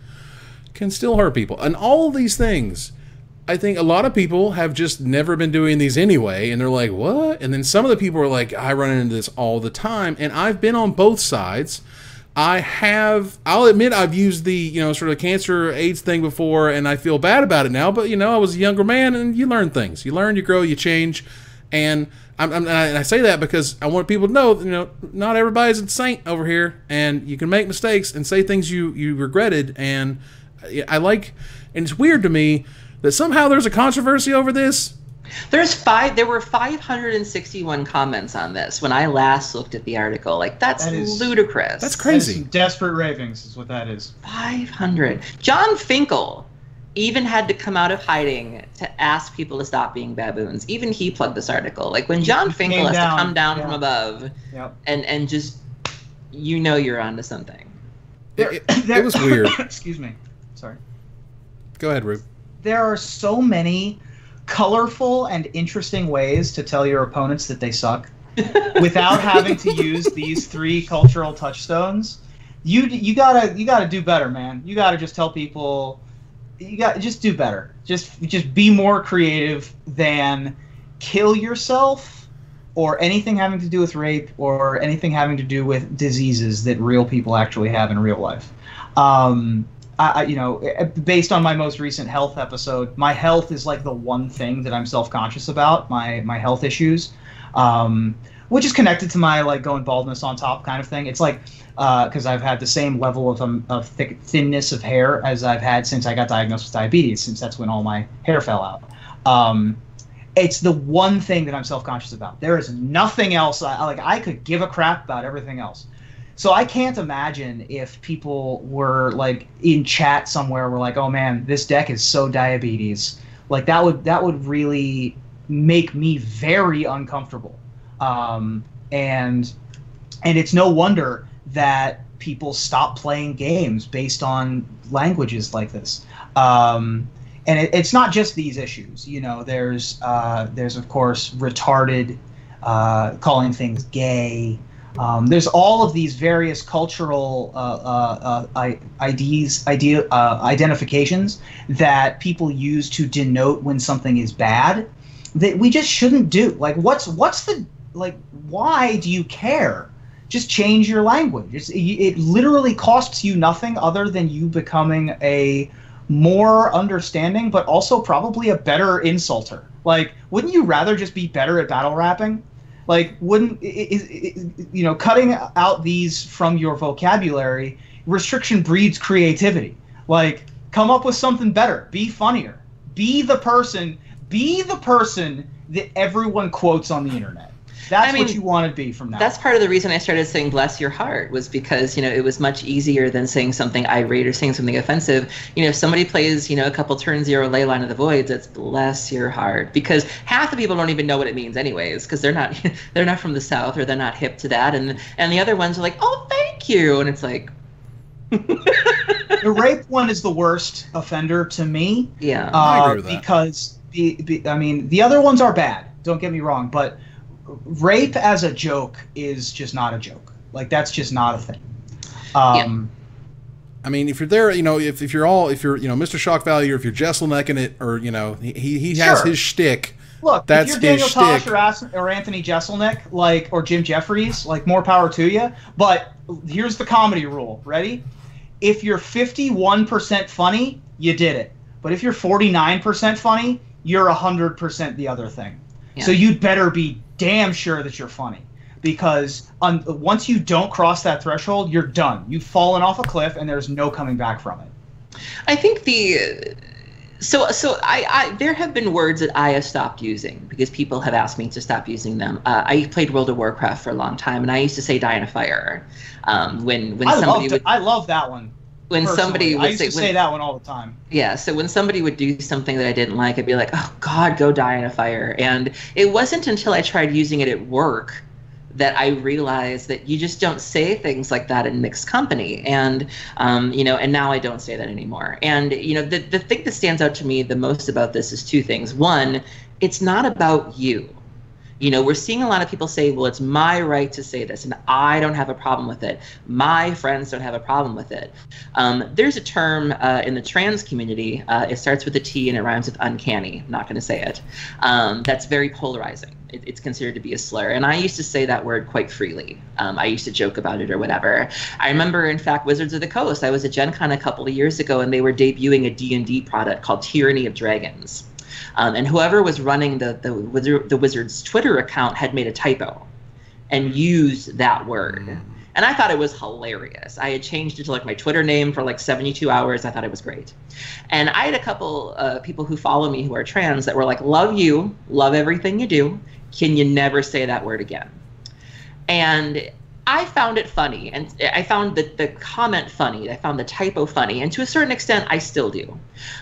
Speaker 2: Can still hurt people. And all of these things, I think a lot of people have just never been doing these anyway, and they're like, what? And then some of the people are like, I run into this all the time, and I've been on both sides. I'll admit I've used the, sort of cancer AIDS thing before, and I feel bad about it now, but, I was a younger man, and you learn things. You learn, you grow, you change, and I say that because I want people to know, not everybody's a saint over here, and you can make mistakes and say things you regretted, and and it's weird to me that somehow there's a controversy over this. There
Speaker 3: were 561 comments on this when I last looked at the article. Like, that's ludicrous.
Speaker 2: That's crazy.
Speaker 1: That's desperate ravings is what that is.
Speaker 3: 500. John Finkel even had to come out of hiding to ask people to stop being baboons. Even he plugged this article. Like, when John Finkel has to come down from above and just, you're onto something.
Speaker 2: It was weird.
Speaker 1: Excuse me. Sorry.
Speaker 2: Go ahead, Rube.
Speaker 1: There are so many colorful and interesting ways to tell your opponents that they suck without having to use these 3 cultural touchstones. You gotta do better, man. You gotta just tell people, just do better. Just be more creative than kill yourself or anything having to do with rape or anything having to do with diseases that real people actually have in real life. Based on my most recent health episode, my health is like the one thing that I'm self-conscious about, my health issues, which is connected to my like going baldness on top kind of thing. It's like because I've had the same level of thinness of hair as I've had since I got diagnosed with diabetes, since that's when all my hair fell out. It's the one thing that I'm self-conscious about. There is nothing else. I could give a crap about everything else. So I can't imagine if people were like in chat somewhere were like, oh man, this deck is so diabetes. Like that would really make me very uncomfortable. And it's no wonder that people stop playing games based on languages like this. And it's not just these issues. There's of course retarded, calling things gay. There's all of these various cultural identifications that people use to denote when something is bad that we just shouldn't do. Like, why do you care? Just change your language. It literally costs you nothing other than you becoming a more understanding, but also probably a better insulter. Like, wouldn't you rather just be better at battle rapping? Like, cutting out these from your vocabulary, restriction breeds creativity. Like, come up with something better. Be funnier. Be the person that everyone quotes on the internet. That's what you want to be from now.
Speaker 3: That's part of the reason I started saying bless your heart, was because, it was much easier than saying something irate or saying something offensive. If somebody plays, a couple turn 0 Leyline of the Voids, it's bless your heart. Because half the people don't even know what it means anyways, because they're not from the South, or they're not hip to that. And the other ones are like, oh, thank you. And it's like...
Speaker 1: The rape one is the worst offender to me.
Speaker 3: Yeah.
Speaker 2: I agree with that.
Speaker 1: Because, the other ones are bad. Don't get me wrong, but... rape as a joke is just not a joke. Like, that's just not a thing.
Speaker 2: I mean, if you're there, if you're Mr. Shock Value, or if you're Jesselnecking it, or he has his shtick.
Speaker 1: Look,
Speaker 2: that's
Speaker 1: if you're Daniel
Speaker 2: his
Speaker 1: Tosh
Speaker 2: shtick.
Speaker 1: or Anthony Jeselnik, or Jim Jeffries, more power to you. But here's the comedy rule. Ready? if you're 51% funny, you did it. But if you're 49% funny, you're 100% the other thing. Yeah. So you'd better be damn sure that you're funny. Because once you don't cross that threshold, you're done. You've fallen off a cliff, and there's no coming back from it.
Speaker 3: I think there have been words that I have stopped using because people have asked me to stop using them. I played World of Warcraft for a long time, and I used to say "die in a fire" when somebody would.
Speaker 1: I love that one.
Speaker 3: When personally. Somebody would
Speaker 1: I used to say that one all the time.
Speaker 3: Yeah, so when somebody would do something that I didn't like, I'd be like, "Oh God, go die in a fire!" And it wasn't until I tried using it at work that I realized that you just don't say things like that in mixed company. And, and now I don't say that anymore. And, the thing that stands out to me the most about this is two things. One, it's not about you. We're seeing a lot of people say, well, it's my right to say this, and I don't have a problem with it. My friends don't have a problem with it. There's a term in the trans community. It starts with a T and it rhymes with uncanny. I'm not going to say it. That's very polarizing. It's considered to be a slur. And I used to say that word quite freely. I used to joke about it or whatever. I remember, in fact, Wizards of the Coast. I was at Gen Con a couple of years ago, and they were debuting a D&D product called Tyranny of Dragons. And whoever was running the Wizards Twitter account had made a typo and used that word. And I thought it was hilarious. I had changed it to my Twitter name for 72 hours. I thought it was great. And I had a couple people who follow me who are trans that were like, love you, love everything you do. Can you never say that word again? And I found it funny, and I found the comment funny. I found the typo funny, and to a certain extent, I still do.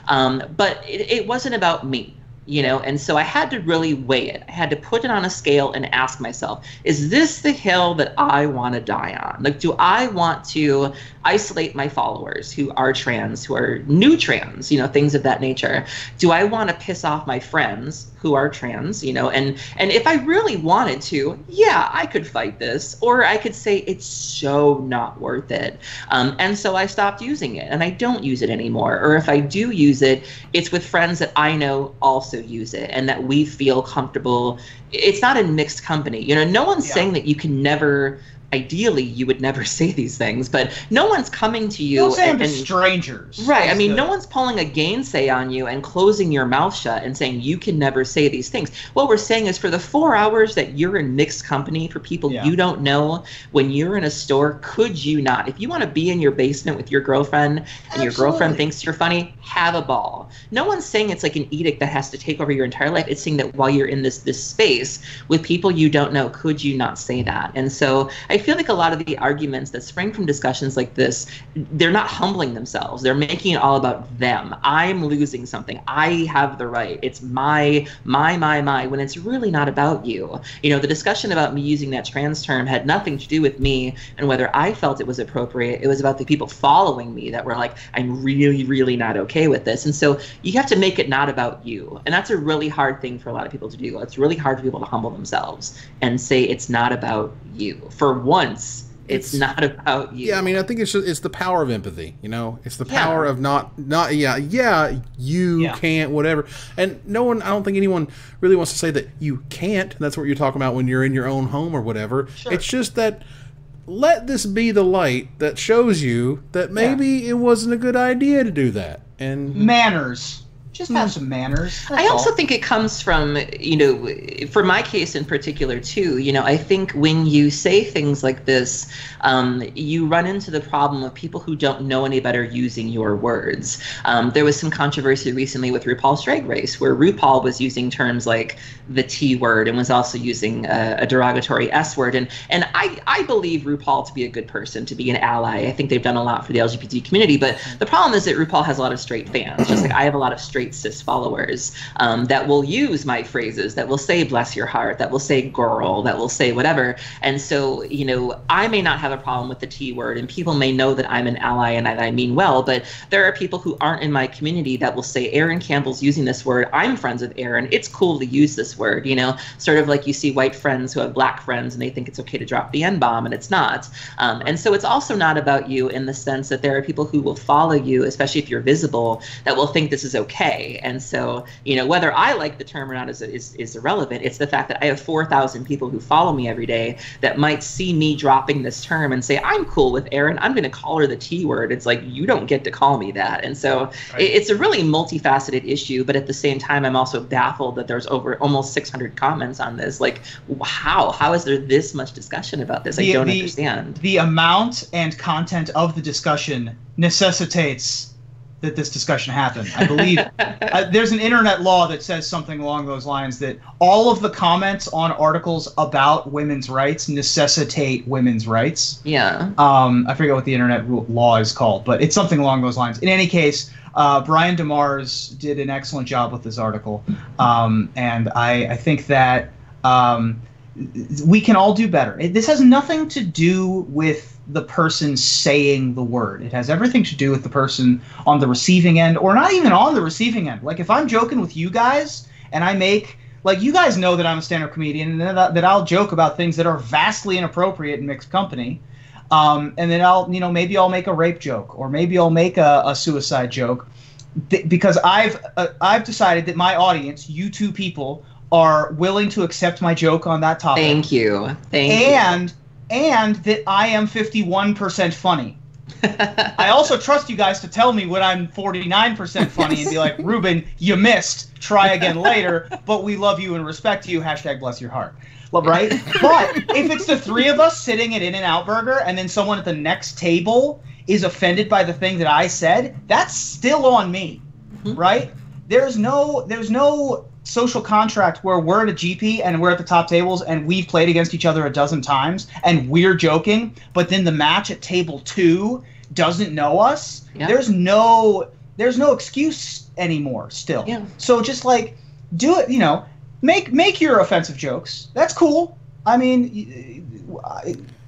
Speaker 3: But it wasn't about me, and so I had to really weigh it. I had to put it on a scale and ask myself, is this the hill that I want to die on? Do I want to isolate my followers who are trans, who are new trans, things of that nature? Do I want to piss off my friends who are trans, and if I really wanted to, yeah, I could fight this, or I could say it's so not worth it. And so I stopped using it, and I don't use it anymore. Or if I do use it, it's with friends that I know also use it and that we feel comfortable. It's not in mixed company. No one's saying that you can never. Ideally, you would never say these things, but no one's coming to you.
Speaker 1: Don't say them to strangers.
Speaker 3: Right. I mean, no one's pulling a gainsay on you and closing your mouth shut and saying you can never say these things. What we're saying is for the 4 hours that you're in mixed company for people you don't know, when you're in a store, could you not? If you want to be in your basement with your girlfriend and your girlfriend thinks you're funny, have a ball. No one's saying it's like an edict that has to take over your entire life. It's saying that while you're in this space with people you don't know, could you not say that? And so I feel like a lot of the arguments that spring from discussions like this, they're not humbling themselves. They're making it all about them. I'm losing something. I have the right. It's my, when it's really not about you. The discussion about me using that trans term had nothing to do with me and whether I felt it was appropriate. It was about the people following me that were like, I'm really, really not okay with this. And so you have to make it not about you. And that's a really hard thing for a lot of people to do. It's really hard for people to humble themselves and say it's not about you. For once, it's not about you.
Speaker 2: Yeah, I mean, I think it's the power of empathy. It's the power of not you can't, whatever. And no one, I don't think anyone really wants to say that you can't. That's what you're talking about when you're in your own home or whatever. Sure. It's just that let this be the light that shows you that maybe it wasn't a good idea to do that. And
Speaker 1: manners. Just have some manners.
Speaker 3: I also think it comes from, for my case in particular too, I think when you say things like this, you run into the problem of people who don't know any better using your words. There was some controversy recently with RuPaul's Drag Race where RuPaul was using terms like the T word and was also using a derogatory S word. And I believe RuPaul to be a good person, to be an ally. I think they've done a lot for the LGBT community, but the problem is that RuPaul has a lot of straight fans, just like I have a lot of straight cis followers that will use my phrases, that will say bless your heart, that will say girl, that will say whatever. And so, I may not have a problem with the T word and people may know that I'm an ally and that I mean well, but there are people who aren't in my community that will say Aaron Campbell's using this word. I'm friends with Aaron. It's cool to use this word, sort of like you see white friends who have black friends and they think it's okay to drop the N-bomb and it's not. And so it's also not about you in the sense that there are people who will follow you, especially if you're visible, that will think this is okay. say. And so, you know, whether I like the term or not is irrelevant. It's the fact that I have 4,000 people who follow me every day that might see me dropping this term and say, I'm cool with Erin, I'm going to call her the T word. It's like, you don't get to call me that. And so it's a really multifaceted issue, but at the same time, I'm also baffled that there's over almost 600 comments on this. Like, how is there this much discussion about this? I don't understand.
Speaker 1: The amount and content of the discussion necessitates that this discussion happen. I believe there's an internet law that says something along those lines, that all of the comments on articles about women's rights necessitate women's righs.
Speaker 3: Yeah.
Speaker 1: I forget what the internet law is called, but it's something along those lines. In any case, Brian DeMars did an excellent job with this article, and I think that we can all do better. This has nothing to do with the person saying the word. It has everything to do with the person on the receiving end, or not even on the receiving end. Like, if I'm joking with you guys and I make, like, you guys know that I'm a stand-up comedian and that I'll joke about things that are vastly inappropriate in mixed company, and then I'll, you know, maybe I'll make a rape joke, or maybe I'll make a suicide joke, because I've decided that my audience, you two people, are willing to accept my joke on that topic.
Speaker 3: Thank you. Thank you.
Speaker 1: And that I am 51% funny. I also trust you guys to tell me when I'm 49% funny and be like, Ruben, you missed. Try again later, but we love you and respect you. # bless your heart. Right? But if it's the three of us sitting at In-N-Out Burger and then someone at the next table is offended by the thing that I said, that's still on me, right? There's no social contract where we're at a GP and we're at the top tables and we've played against each other a dozen times and we're joking, but then the match at table 2 doesn't know us. Yeah. There's no excuse anymore still. Yeah. So just, like, do it, you know, make your offensive jokes. That's cool. I mean,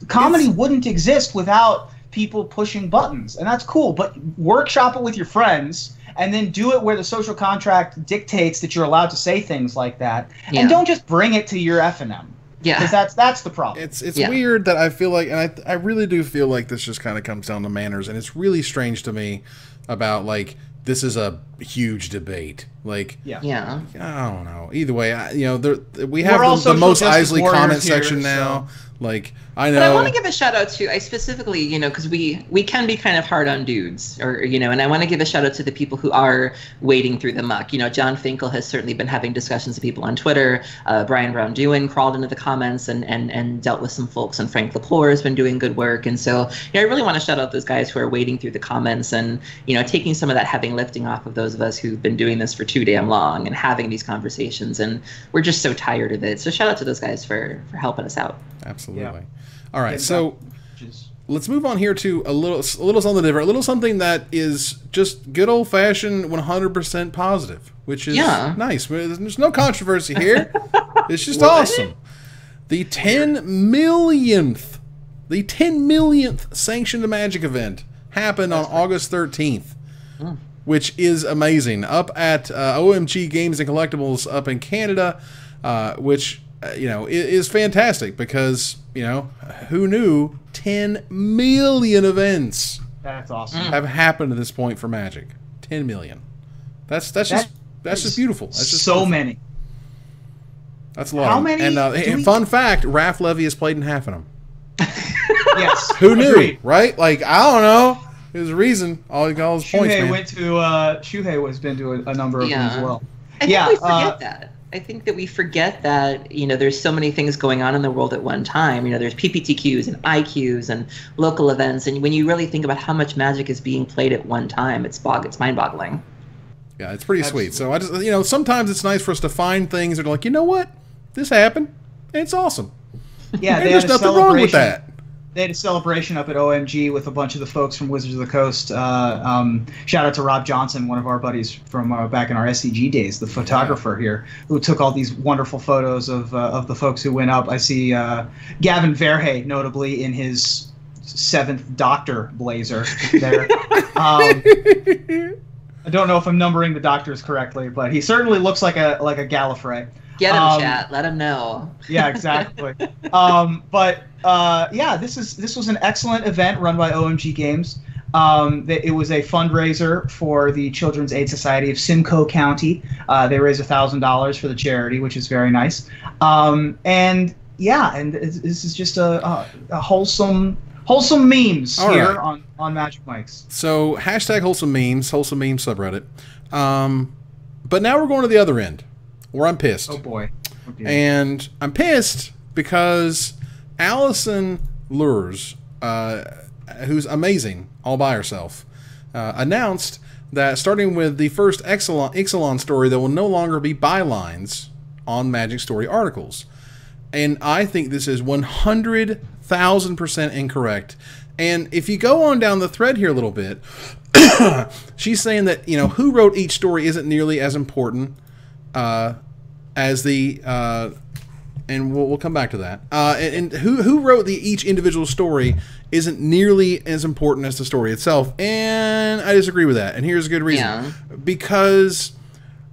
Speaker 1: comedy wouldn't exist without people pushing buttons, and that's cool, but workshop it with your friends. And then do it where the social contract dictates that you're allowed to say things like that, and don't just bring it to your F&M. Yeah, because that's the problem.
Speaker 2: It's weird that I feel like, and I really do feel like this just kind of comes down to manners, and it's really strange to me about, like, this is a huge debate. Like, I don't know. Either way, we have the Mos Eisley comment section now. So. Like, I know.
Speaker 3: But I want to give a shout out to, I specifically, you know, because we can be kind of hard on dudes, or, you know, and I want to give a shout out to the people who are wading through the muck. You know, John Finkel has certainly been having discussions with people on Twitter. Brian Brown Dewan crawled into the comments and dealt with some folks, and Frank Lepore has been doing good work. And so, you know, I really want to shout out those guys who are wading through the comments and, you know, taking some of that heavy lifting off of those of us who've been doing this for too damn long and having these conversations. And we're just so tired of it. So shout out to those guys for helping us out.
Speaker 2: Absolutely. Yeah. All right, so let's move on here to a little something different, a little something that is just good old-fashioned 100% positive, which is nice. There's no controversy here. It's just awesome. The 10 millionth Sanctioned Magic event happened on August 13th, which is amazing. Up at OMG Games and Collectibles up in Canada, which... you know, is fantastic because, you know, who knew 10 million events have happened to this point for Magic. 10 million. That's just beautiful. That's just
Speaker 1: so
Speaker 2: beautiful.
Speaker 1: Many.
Speaker 2: That's a lot.
Speaker 1: How many?
Speaker 2: And fun fact, Raph Levy has played in half of them.
Speaker 1: Yes.
Speaker 2: Who knew, right? Like, I don't know. There's a reason. All his points, man.
Speaker 1: Shuhei has been to a number of them as well.
Speaker 3: I think we forget that. I think that we forget that, you know, there's so many things going on in the world at one time. You know, there's PPTQs and IQs and local events. And when you really think about how much Magic is being played at one time, it's mind-boggling.
Speaker 2: Yeah, it's pretty sweet. So, I just, you know, sometimes it's nice for us to find things that are like, you know what? This happened. And it's awesome.
Speaker 1: Yeah,
Speaker 2: and there's nothing wrong with that.
Speaker 1: They had a celebration up at OMG with a bunch of the folks from Wizards of the Coast. Shout out to Rob Johnson, one of our buddies from back in our SCG days, the photographer here, who took all these wonderful photos of the folks who went up. I see Gavin Verhey, notably, in his 7th Doctor blazer there. I don't know if I'm numbering the Doctors correctly, but he certainly looks like a Gallifrey.
Speaker 3: Get him, chat. Let him know.
Speaker 1: Yeah, exactly. Yeah, this was an excellent event run by OMG Games. It was a fundraiser for the Children's Aid Society of Simcoe County. They raised $1,000 for the charity, which is very nice. And yeah, and this is just a wholesome memes
Speaker 2: All
Speaker 1: here
Speaker 2: right.
Speaker 1: on Magic Mics.
Speaker 2: So hashtag wholesome memes subreddit. But now we're going to the other end, where I'm pissed.
Speaker 1: Oh boy. Okay.
Speaker 2: And I'm pissed because Alison Luers, who's amazing all by herself, announced that starting with the first XLN story, there will no longer be bylines on Magic Story articles. And I think this is 100,000% incorrect. And if you go on down the thread here a little bit, she's saying that, you know, who wrote each story isn't nearly as important as the and we'll come back to that. And who wrote each individual story isn't nearly as important as the story itself. And I disagree with that. And here's a good reason.
Speaker 3: Yeah.
Speaker 2: Because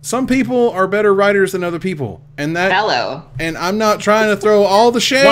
Speaker 2: some people are better writers than other people. And that
Speaker 3: Hello.
Speaker 2: And I'm not trying to throw all the shade.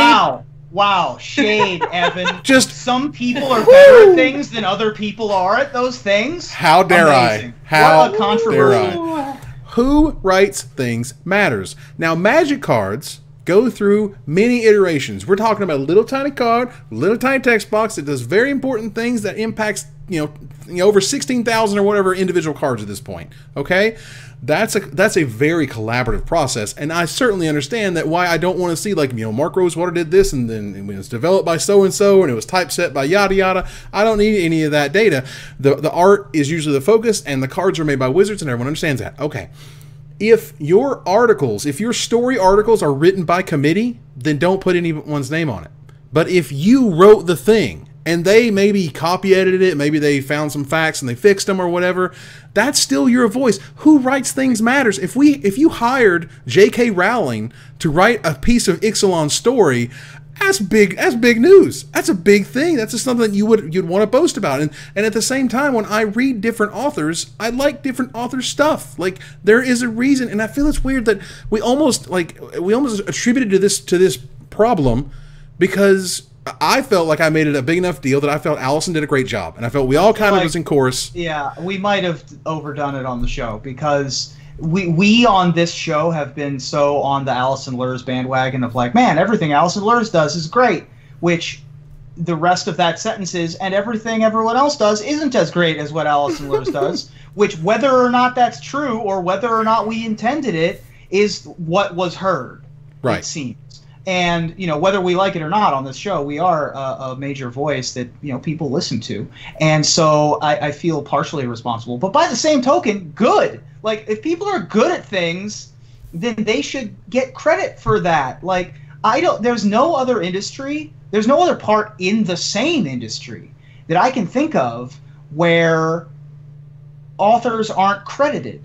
Speaker 1: Wow, shade, Evan.
Speaker 2: Just
Speaker 1: some people are better at things than other people are at those things.
Speaker 2: How dare
Speaker 1: Amazing.
Speaker 2: I? How
Speaker 1: what a controversy.
Speaker 2: dare I? Who writes things matters. Now, Magic cards go through many iterations. We're talking about a little tiny card, little tiny text box that does very important things that impacts, you know, over 16,000 or whatever individual cards at this point. Okay? That's a very collaborative process, and I certainly understand that why I don't want to see, like, you know, Mark Rosewater did this, and then it was developed by so-and-so, and it was typeset by yada yada. I don't need any of that data. The art is usually the focus, and the cards are made by wizards, and everyone understands that. Okay. If your story articles are written by committee, then don't put anyone's name on it. But if you wrote the thing, and they maybe copy edited it, maybe they found some facts and they fixed them or whatever, that's still your voice. Who writes things matters. If you hired J.K. Rowling to write a piece of Ixalan story, that's big news. That's a big thing. That's just something that you'd want to boast about. And at the same time, when I read different authors, I like different authors' stuff. Like, there is a reason, and I feel it's weird that we almost attributed to this problem because I felt like I made it a big enough deal that I felt Alison did a great job, and I felt we all kind of was in chorus.
Speaker 1: Yeah, we might have overdone it on the show because we on this show have been so on the Alison Luers bandwagon of like, man, everything Alison Luers does is great, which the rest of that sentence is, and everything everyone else does isn't as great as what Alison Luers does, which whether or not that's true or whether or not we intended it is what was heard,
Speaker 2: right.
Speaker 1: It seems. And, you know, whether we like it or not on this show, we are a major voice that, you know, people listen to. And so I feel partially responsible. But by the same token, good. Like, if people are good at things, then they should get credit for that. Like, there's no other industry, there's no other part in the same industry that I can think of where authors aren't credited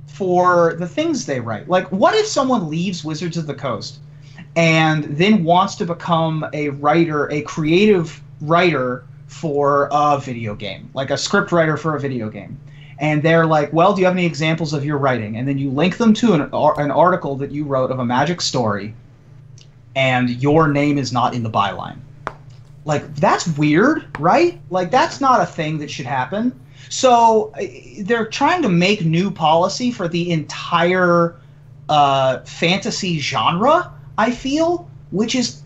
Speaker 1: for the things they write. Like, what if someone leaves Wizards of the Coast and then wants to become a writer, a creative writer for a video game, like a script writer for a video game? And they're like, well, do you have any examples of your writing? And then you link them to an article that you wrote of a Magic story, and your name is not in the byline. Like, that's weird, right? Like, that's not a thing that should happen. So they're trying to make new policy for the entire fantasy genre, I feel, which is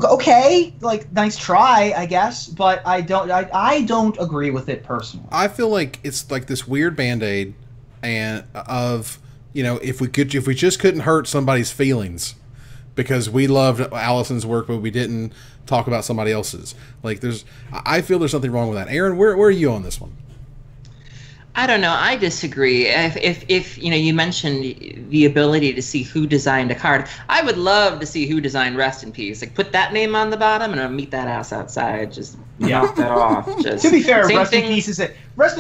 Speaker 1: okay, like, nice try, I guess, but I don't agree with it personally.
Speaker 2: I feel like it's like this weird band-aid, and of, you know, if we just couldn't hurt somebody's feelings because we loved Alison's work but we didn't talk about somebody else's. Like, I feel there's something wrong with that. Aaron, where are you on this one?
Speaker 3: I don't know. I disagree. If you know, you mentioned the ability to see who designed a card. I would love to see who designed Rest in Peace. Like, put that name on the bottom and I'll meet that ass outside. Just knock that off. Just,
Speaker 1: to be fair, Rest in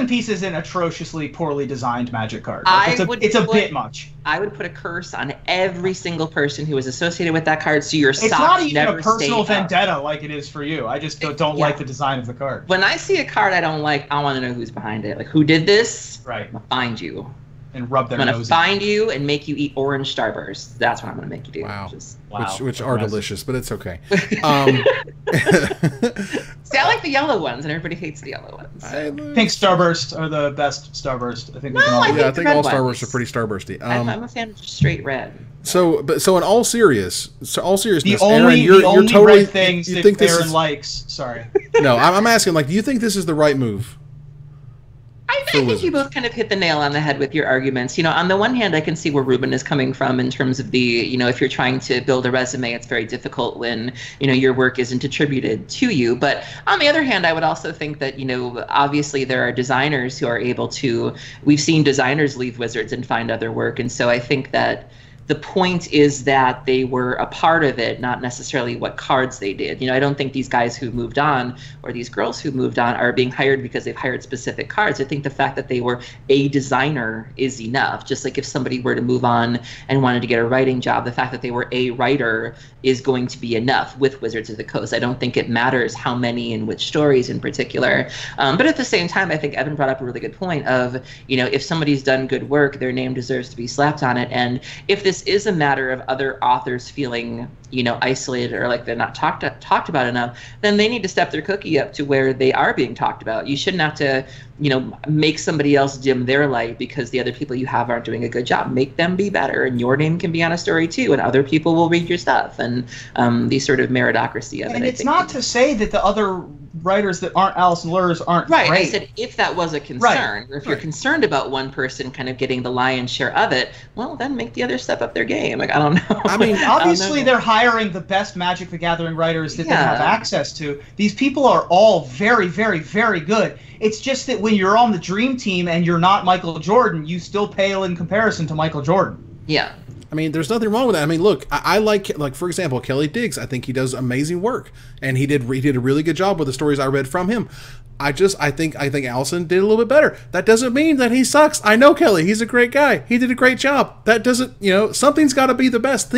Speaker 1: Peace is an atrociously poorly designed Magic card. Like, it's a bit much.
Speaker 3: I would put a curse on every single person who was associated with that card, so your socks
Speaker 1: never stay up. It's not even a personal
Speaker 3: stay
Speaker 1: vendetta like it is for you. I just don't like the design of the card.
Speaker 3: When I see a card I don't like, I want to know who's behind it. Like, who did this?
Speaker 1: Right.
Speaker 3: I'm going to find you.
Speaker 1: And rub their
Speaker 3: I'm
Speaker 1: nose.
Speaker 3: going to find you and make you eat orange Starbursts. That's what I'm going to make you do.
Speaker 2: Wow. Which are delicious, but it's okay.
Speaker 3: See, I like the yellow ones, and everybody hates the yellow ones.
Speaker 1: Pink Starburst are the best Starburst. I think we can all.
Speaker 2: I think all Starbursts are pretty Starbursty.
Speaker 3: I'm a fan of just straight red.
Speaker 2: So in all seriousness,
Speaker 1: the
Speaker 2: Aaron,
Speaker 1: you're totally
Speaker 2: red
Speaker 1: things
Speaker 2: you
Speaker 1: that
Speaker 2: think this
Speaker 1: Aaron
Speaker 2: is,
Speaker 1: likes. Sorry.
Speaker 2: No, I'm asking, like, do you think this is the right move?
Speaker 3: I think you both kind of hit the nail on the head with your arguments. On the one hand, I can see where Ruben is coming from in terms of the, if you're trying to build a resume, it's very difficult when, your work isn't attributed to you. But on the other hand, I would also think that, obviously there are designers who are able to, we've seen designers leave Wizards and find other work. And so I think that the point is that they were a part of it, not necessarily what cards they did. I don't think these guys who moved on or these girls who moved on are being hired because they've hired specific cards. I think the fact that they were a designer is enough. Just like if somebody were to move on and wanted to get a writing job, the fact that they were a writer is going to be enough with Wizards of the Coast. I don't think it matters how many and which stories in particular. But at the same time, I think Evan brought up a really good point of, if somebody's done good work, their name deserves to be slapped on it. And if this is a matter of other authors feeling, isolated or like they're not talked about enough, then they need to step their cookie up to where they are being talked about. You shouldn't have to, make somebody else dim their light because the other people you have aren't doing a good job. Make them be better, and your name can be on a story too, and other people will read your stuff. And the sort of meritocracy of it.
Speaker 1: And it's not to say that the other writers that aren't Alison Luers aren't
Speaker 3: right.
Speaker 1: great.
Speaker 3: I said if that was a concern, or if you're concerned about one person kind of getting the lion's share of it, well, then make the other step up their game. Like, I don't know.
Speaker 1: I mean, obviously they're hiring the best Magic the Gathering writers that they have access to. These people are all very, very, very good. It's just that when you're on the Dream Team and you're not Michael Jordan, you still pale in comparison to Michael Jordan.
Speaker 3: Yeah.
Speaker 2: I mean, there's nothing wrong with that. I mean, look, I like, for example, Kelly Diggs. I think he does amazing work, and he did a really good job with the stories I read from him. I think Alison did a little bit better. That doesn't mean that he sucks. I know Kelly. He's a great guy. He did a great job. That doesn't, something's got to be the best.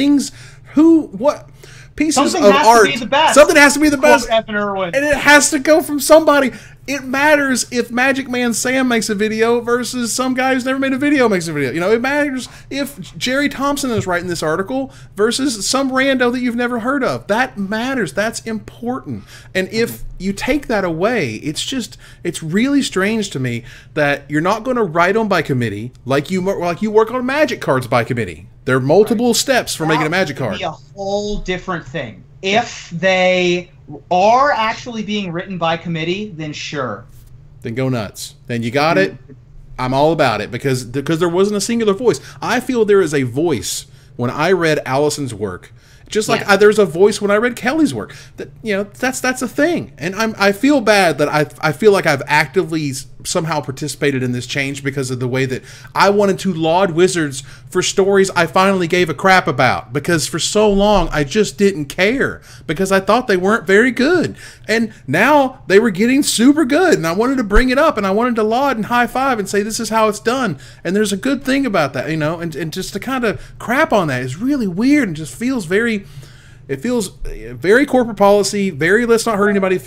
Speaker 2: Pieces
Speaker 1: Something
Speaker 2: of
Speaker 1: has
Speaker 2: art.
Speaker 1: To be the best.
Speaker 2: Something has to be the best.
Speaker 1: Evan Irwin.
Speaker 2: And it has to go from somebody. It matters if Magic Man Sam makes a video versus some guy who's never made a video makes a video. It matters if Jerry Thompson is writing this article versus some rando that you've never heard of. That matters. That's important. And if you take that away, it's really strange to me that you're not going to write them by committee like you work on Magic cards by committee. There are multiple steps for making a Magic card.
Speaker 1: That would be a whole different thing. If they are actually being written by committee, then sure.
Speaker 2: Then go nuts. Then you got it. I'm all about it because there wasn't a singular voice. I feel there is a voice when I read Alison's work, just like there's a voice when I read Kelly's work. That's a thing. And I feel bad that I feel like I've actively somehow participated in this change because of the way that I wanted to laud Wizards for stories I finally gave a crap about, because for so long I just didn't care because I thought they weren't very good, and now they were getting super good, and I wanted to bring it up and I wanted to laud and high five and say this is how it's done, and there's a good thing about that, and just to kind of crap on that is really weird and just feels very corporate policy, very let's not hurt anybody's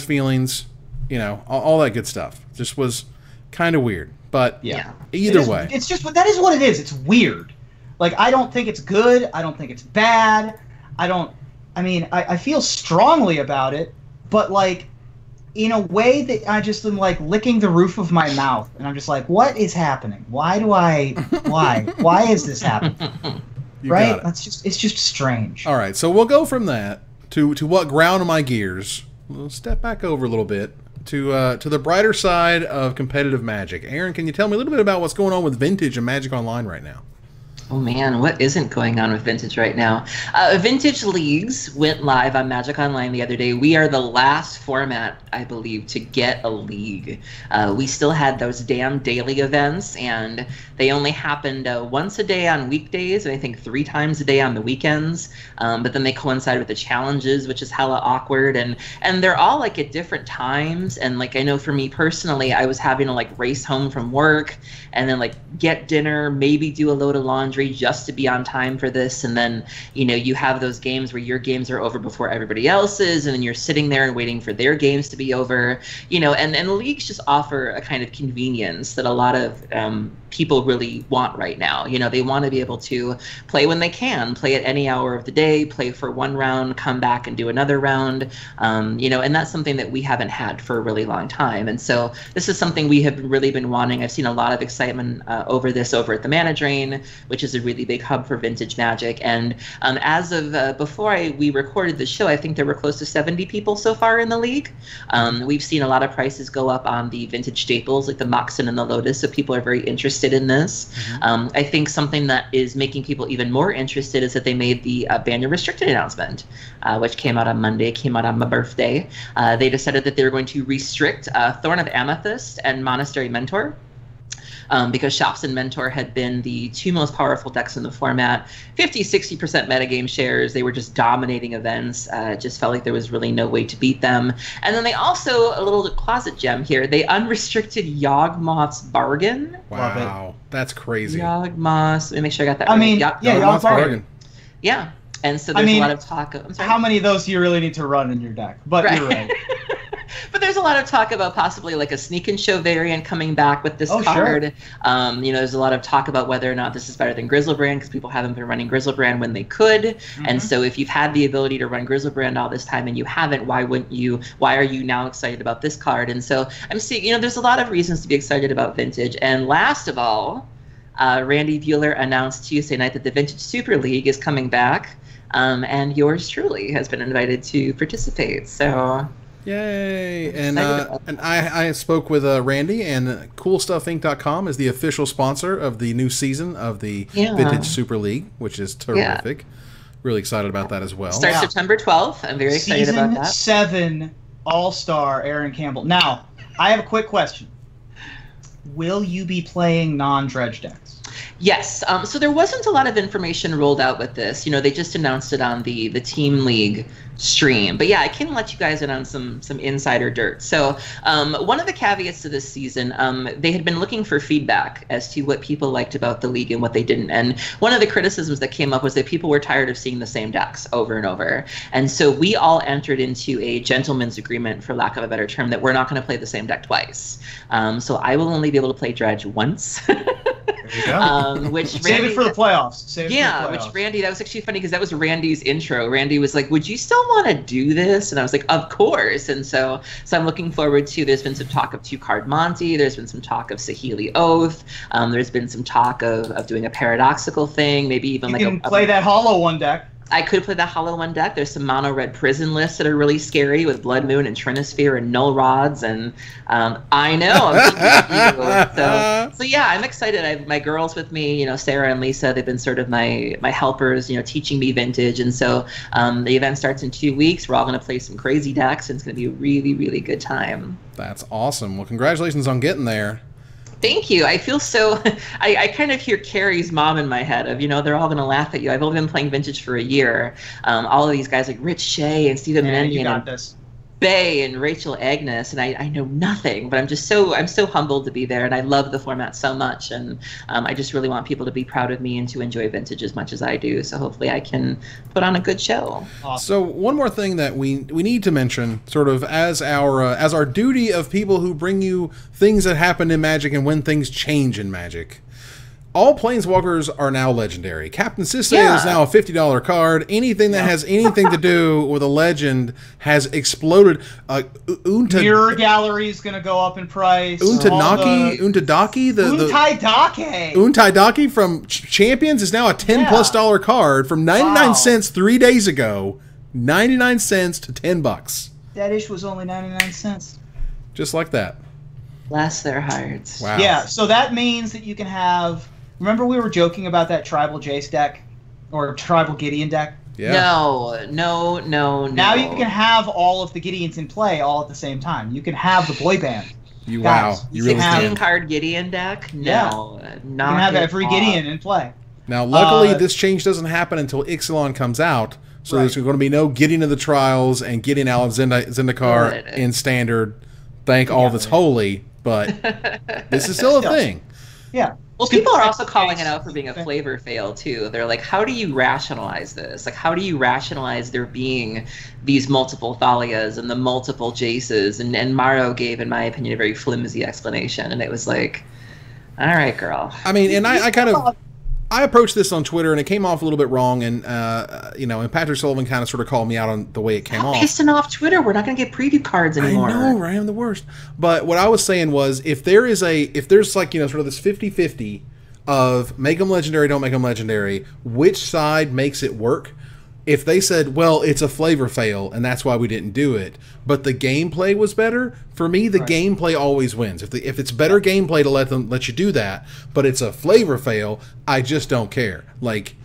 Speaker 2: feelings, all that good stuff. Just was kind of weird, but either way,
Speaker 1: it's just that is what it is. It's weird. Like, I don't think it's good. I don't think it's bad. I feel strongly about it, but like in a way that I just am like licking the roof of my mouth, and I'm just like, what is happening? Why is this happening? Right? It's just strange.
Speaker 2: All right, so we'll go from that to what ground my gears. We'll step back over a little bit to the brighter side of competitive Magic. Aaron, can you tell me a little bit about what's going on with Vintage and Magic Online right now?
Speaker 3: Oh man, what isn't going on with Vintage right now? Vintage Leagues went live on Magic Online the other day. We are the last format, I believe, to get a league. We still had those damn daily events, and they only happened once a day on weekdays, and I think 3 times a day on the weekends. But then they coincide with the challenges, which is hella awkward, and they're all like at different times. And like I know for me personally, I was having to like race home from work and then like get dinner, maybe do a load of laundry just to be on time for this, and then you have those games where your games are over before everybody else's, and then you're sitting there and waiting for their games to be over, and leagues just offer a kind of convenience that a lot of people really want right now. You know, they want to be able to play when they can, play at any hour of the day, play for one round, come back and do another round, you know, and that's something that we haven't had for a really long time. And so this is something we have really been wanting. I've seen a lot of excitement over this over at the Mana Drain, which is a really big hub for vintage Magic. And as of before we recorded the show, I think there were close to 70 people so far in the league. We've seen a lot of prices go up on the vintage staples like the Moxen and the Lotus, so people are very interested in this. I think something that is making people even more interested is that they made the Banner Restricted announcement, which came out on Monday, came out on my birthday. They decided that they were going to restrict Thorn of Amethyst and Monastery Mentor. Because Shops and Mentor had been the two most powerful decks in the format. 50-60% metagame shares. They were just dominating events. Just felt like there was really no way to beat them. And then they also, a little closet gem here, they unrestricted Yawgmoth's Bargain.
Speaker 2: Wow, that's crazy.
Speaker 3: Yawgmoth, let me make sure I got that right.
Speaker 1: I mean, Yawgmoth's Bargain.
Speaker 3: Yeah, and so there's a lot of talk. I'm sorry.
Speaker 1: How many of those do you really need to run in your deck? But you're right.
Speaker 3: But there's a lot of talk about possibly like a Sneak and Show variant coming back with this card. Sure. You know, there's a lot of talk about whether or not this is better than Grizzlebrand because people haven't been running Grizzlebrand when they could. And so if you've had the ability to run Grizzlebrand all this time and you haven't, why wouldn't you? Why are you now excited about this card? And so I'm seeing, you know, there's a lot of reasons to be excited about Vintage. And last of all, Randy Buehler announced Tuesday night that the Vintage Super League is coming back. And yours truly has been invited to participate. So...
Speaker 2: Yay! And I spoke with Randy, and CoolStuffInc.com is the official sponsor of the new season of the Vintage Super League, which is terrific. Really excited about that as well.
Speaker 3: Starts September 12th. I'm very excited about that.
Speaker 1: Season 7 All-Star Aaron Campbell. Now, I have a quick question. Will you be playing non-dredge decks?
Speaker 3: Yes. So there wasn't a lot of information rolled out with this. You know, they just announced it on the Team League stream. But yeah, I can let you guys in on some insider dirt. So one of the caveats to this season, they had been looking for feedback as to what people liked about the league and what they didn't. And one of the criticisms that came up was that people were tired of seeing the same decks over and over. And so we all entered into a gentleman's agreement, for lack of a better term, that we're not going to play the same deck twice. So I will only be able to play Dredge once.
Speaker 1: There you go.
Speaker 3: Which
Speaker 1: Save
Speaker 3: Randy,
Speaker 1: it for the playoffs.
Speaker 3: Which Randy, that was actually funny because that was Randy's intro. Randy was like, would you still want to do this? And I was like, of course. And so I'm looking forward to, there's been some talk of 2-card Monty. There's been some talk of Saheeli Oath. There's been some talk of doing a paradoxical thing, maybe even
Speaker 1: you can play that Hollow One deck.
Speaker 3: I could play that Hollow One deck. There's some mono-red prison lists that are really scary with Blood Moon and Trinisphere and Null Rods. And I know. I'm so yeah, I'm excited. I have my girls with me, you know, Sarah and Lisa. They've been sort of my helpers, you know, teaching me Vintage. And so the event starts in 2 weeks. We're all going to play some crazy decks, and it's going to be a really, really good time.
Speaker 2: That's awesome. Well, congratulations on getting there.
Speaker 3: Thank you. I feel so... I kind of hear Carrie's mom in my head of, you know, they're all going to laugh at you. I've only been playing Vintage for a year. All of these guys like Rich Shea and Stephen Mendy and Bay and Rachel Agnes, and I know nothing, but I'm so humbled to be there, and I love the format so much, and I just really want people to be proud of me and to enjoy Vintage as much as I do. So hopefully I can put on a good show.
Speaker 2: Awesome. So one more thing that we need to mention, sort of as our duty of people who bring you things that happen in Magic and when things change in Magic. All Planeswalkers are now legendary. Captain Sisay is now a $50 card. Anything that has anything to do with a legend has exploded.
Speaker 1: Mirror Gallery is going to go up in price.
Speaker 2: Untadaki from Champions is now a $10+ card from 99 cents 3 days ago. 99 cents to $10.
Speaker 1: That ish was only 99 cents.
Speaker 2: Just like that.
Speaker 3: Bless their hearts.
Speaker 2: Wow.
Speaker 1: Yeah, so that means that you can have... Remember we were joking about that Tribal Jace deck? Or Tribal Gideon deck?
Speaker 2: Yeah.
Speaker 3: No.
Speaker 1: Now you can have all of the Gideons in play all at the same time. You can have the boy band.
Speaker 2: You really can.
Speaker 3: 16-card Gideon deck? No.
Speaker 1: You can have every Gideon in play.
Speaker 2: Now, luckily, this change doesn't happen until Ixalan comes out. So there's going to be no Gideon of the Trials and Gideon out of Zendikar in Standard. Thank all that's holy. But this is still a thing.
Speaker 1: Yeah.
Speaker 3: Well, people are also calling it out for being a flavor fail, too. They're like, how do you rationalize this? Like, how do you rationalize there being these multiple Thalias and the multiple Jaces? And Maro gave, in my opinion, a very flimsy explanation. And it was like, All right, girl.
Speaker 2: I mean, and I kind of... I approached this on Twitter, and it came off a little bit wrong, and and Patrick Sullivan kind of sort of called me out on the way it came off.
Speaker 3: Pissing off Twitter. We're not going to get preview cards anymore.
Speaker 2: I know, right? I'm the worst. But what I was saying was, if there's like, sort of this 50-50 of make them legendary, don't make them legendary, which side makes it work? If they said, well, it's a flavor fail, and that's why we didn't do it, but the gameplay was better, for me, the gameplay always wins. If it's better gameplay to let you do that, but it's a flavor fail, I just don't care. Like,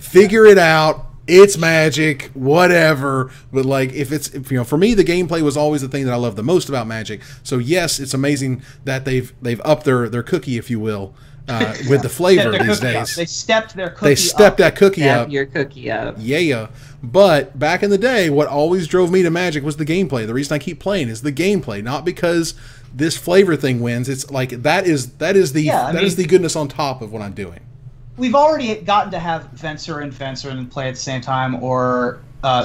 Speaker 2: figure it out. It's Magic, whatever. But like, for me, the gameplay was always the thing that I love the most about Magic. So yes, it's amazing that they've upped their cookie, if you will. With the flavor these days.
Speaker 1: They stepped their cookie up.
Speaker 2: They stepped that cookie up.
Speaker 3: Your cookie up.
Speaker 2: Yeah. But back in the day, what always drove me to Magic was the gameplay. The reason I keep playing is the gameplay, not because this flavor thing wins. It's like that is the goodness on top of what I'm doing.
Speaker 1: We've already gotten to have Venser and play at the same time, or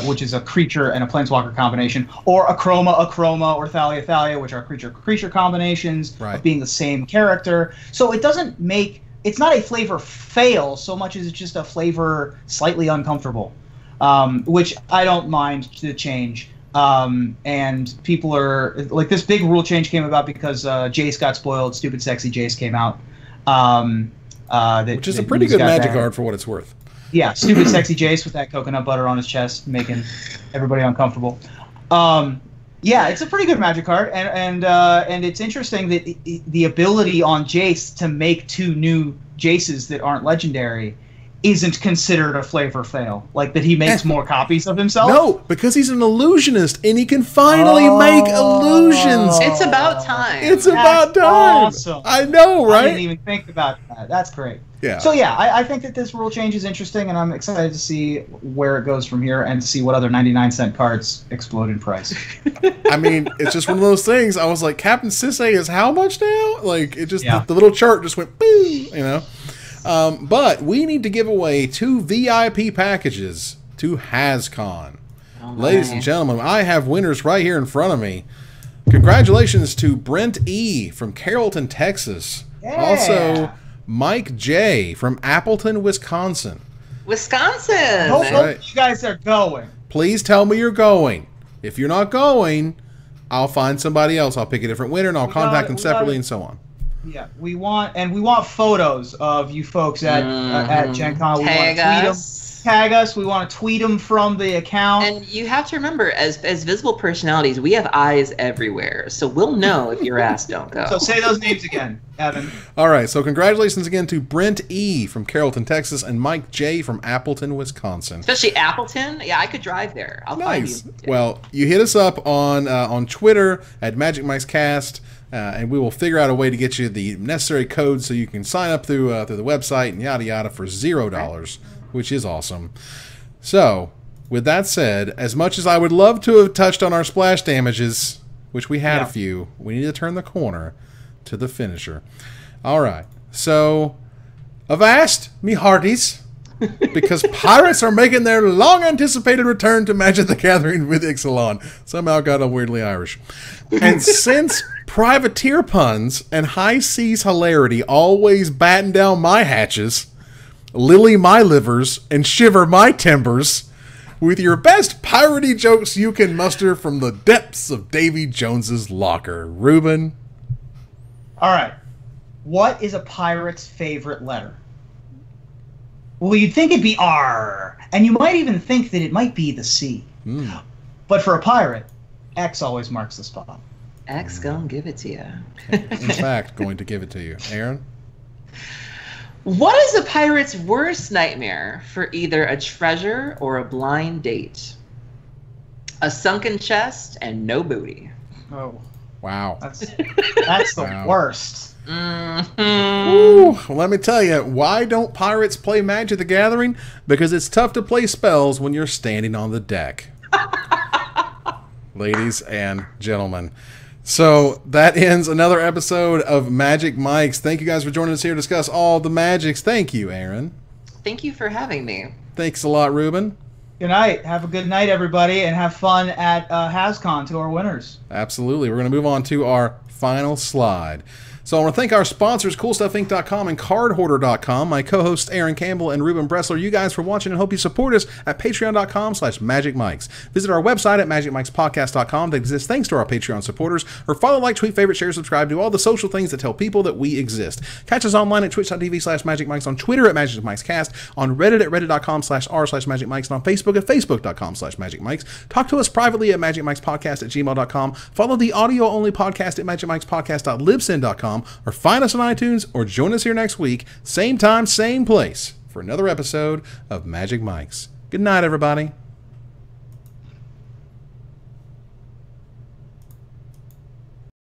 Speaker 1: which is a creature and a planeswalker combination, or a Chroma, or Thalia, which are creature combinations of being the same character. So it doesn't make it's not a flavor fail so much as it's just a flavor slightly uncomfortable, which I don't mind to change. And people are like, this big rule change came about because Jace got spoiled. Stupid Sexy Jace came out.
Speaker 2: Which is a pretty good Magic card for what it's worth.
Speaker 1: Yeah, Stupid Sexy Jace with that coconut butter on his chest, making everybody uncomfortable. Yeah, it's a pretty good Magic card, and it's interesting that the ability on Jace to make 2 new Jaces that aren't legendary isn't considered a flavor fail. Like, that he makes more copies of himself?
Speaker 2: No, because he's an illusionist, and he can finally make illusions.
Speaker 3: It's about time.
Speaker 2: It's about time.
Speaker 1: Awesome.
Speaker 2: I know, right?
Speaker 1: I didn't even think about that. That's great.
Speaker 2: Yeah.
Speaker 1: So yeah, I think that this rule change is interesting, and I'm excited to see where it goes from here and to see what other 99-cent cards explode in price.
Speaker 2: I mean, it's just one of those things. I was like, Captain Sisay is how much now? Like, it just the little chart just went boo, you know. But we need to give away 2 VIP packages to HasCon. Ladies and gentlemen, I have winners right here in front of me. Congratulations to Brent E. from Carrollton, Texas.
Speaker 1: Yeah.
Speaker 2: Also, Mike J. from Appleton, Wisconsin.
Speaker 3: Wisconsin!
Speaker 1: Hope you guys are going.
Speaker 2: Please tell me you're going. If you're not going, I'll find somebody else. I'll pick a different winner, and I'll contact them separately and so on.
Speaker 1: Yeah, we want photos of you folks at Gen Con. We want to tweet them. Tag us. We want to tweet them from the account.
Speaker 3: And you have to remember, as visible personalities, we have eyes everywhere, so we'll know if your ass don't go.
Speaker 1: So say those names again, Evan.
Speaker 2: All right. So congratulations again to Brent E. from Carrollton, Texas, and Mike J. from Appleton, Wisconsin.
Speaker 3: Especially Appleton. Yeah, I could drive there. I'll find you.
Speaker 2: Well, you hit us up on Twitter at Magic Mike's Cast. And we will figure out a way to get you the necessary code so you can sign up through the website and yada yada for $0, which is awesome. So, with that said, as much as I would love to have touched on our splash damages, which we had a few, we need to turn the corner to the finisher. All right. So, avast, me hearties, because pirates are making their long-anticipated return to Magic the Gathering with XLN. Somehow got a weirdly Irish. And since privateer puns and high seas hilarity always batten down my hatches, lily my livers, and shiver my timbers, with your best piratey jokes you can muster from the depths of Davy Jones's locker. Ruben?
Speaker 1: All right. What is a pirate's favorite letter? Well, you'd think it'd be R, and you might even think that it might be the C. But for a pirate, X always marks the spot.
Speaker 3: X gonna give it to you.
Speaker 2: In fact, going to give it to you. Aaron?
Speaker 3: What is a pirate's worst nightmare for either a treasure or a blind date? A sunken chest and no booty.
Speaker 1: Oh.
Speaker 2: Wow.
Speaker 1: That's the worst.
Speaker 2: Ooh, well, let me tell you, why don't pirates play Magic the Gathering? Because it's tough to play spells when you're standing on the deck. Ladies and gentlemen. So that ends another episode of Magic Mike's. Thank you guys for joining us here to discuss all the Magics. Thank you, Aaron.
Speaker 3: Thank you for having me.
Speaker 2: Thanks a lot, Ruben.
Speaker 1: Good night. Have a good night, everybody, and have fun at HasCon to our winners.
Speaker 2: Absolutely. We're going to move on to our final slide. So I want to thank our sponsors, CoolStuffInc.com and CardHoarder.com, my co-hosts Aaron Campbell and Ruben Bressler, you guys for watching, and hope you support us at Patreon.com/MagicMikes. Visit our website at MagicMikesPodcast.com that exists thanks to our Patreon supporters, or follow, like, tweet, favorite, share, subscribe, do all the social things that tell people that we exist. Catch us online at Twitch.tv/MagicMikes, on Twitter at MagicMikesCast, on Reddit at Reddit.com/r/MagicMikes, and on Facebook at Facebook.com/MagicMikes. Talk to us privately at MagicMikesPodcast@gmail.com. Follow the audio-only podcast at MagicMikesPodcast.libsyn.com, or find us on iTunes, or join us here next week, same time, same place, for another episode of Magic Mikes. Good night, everybody.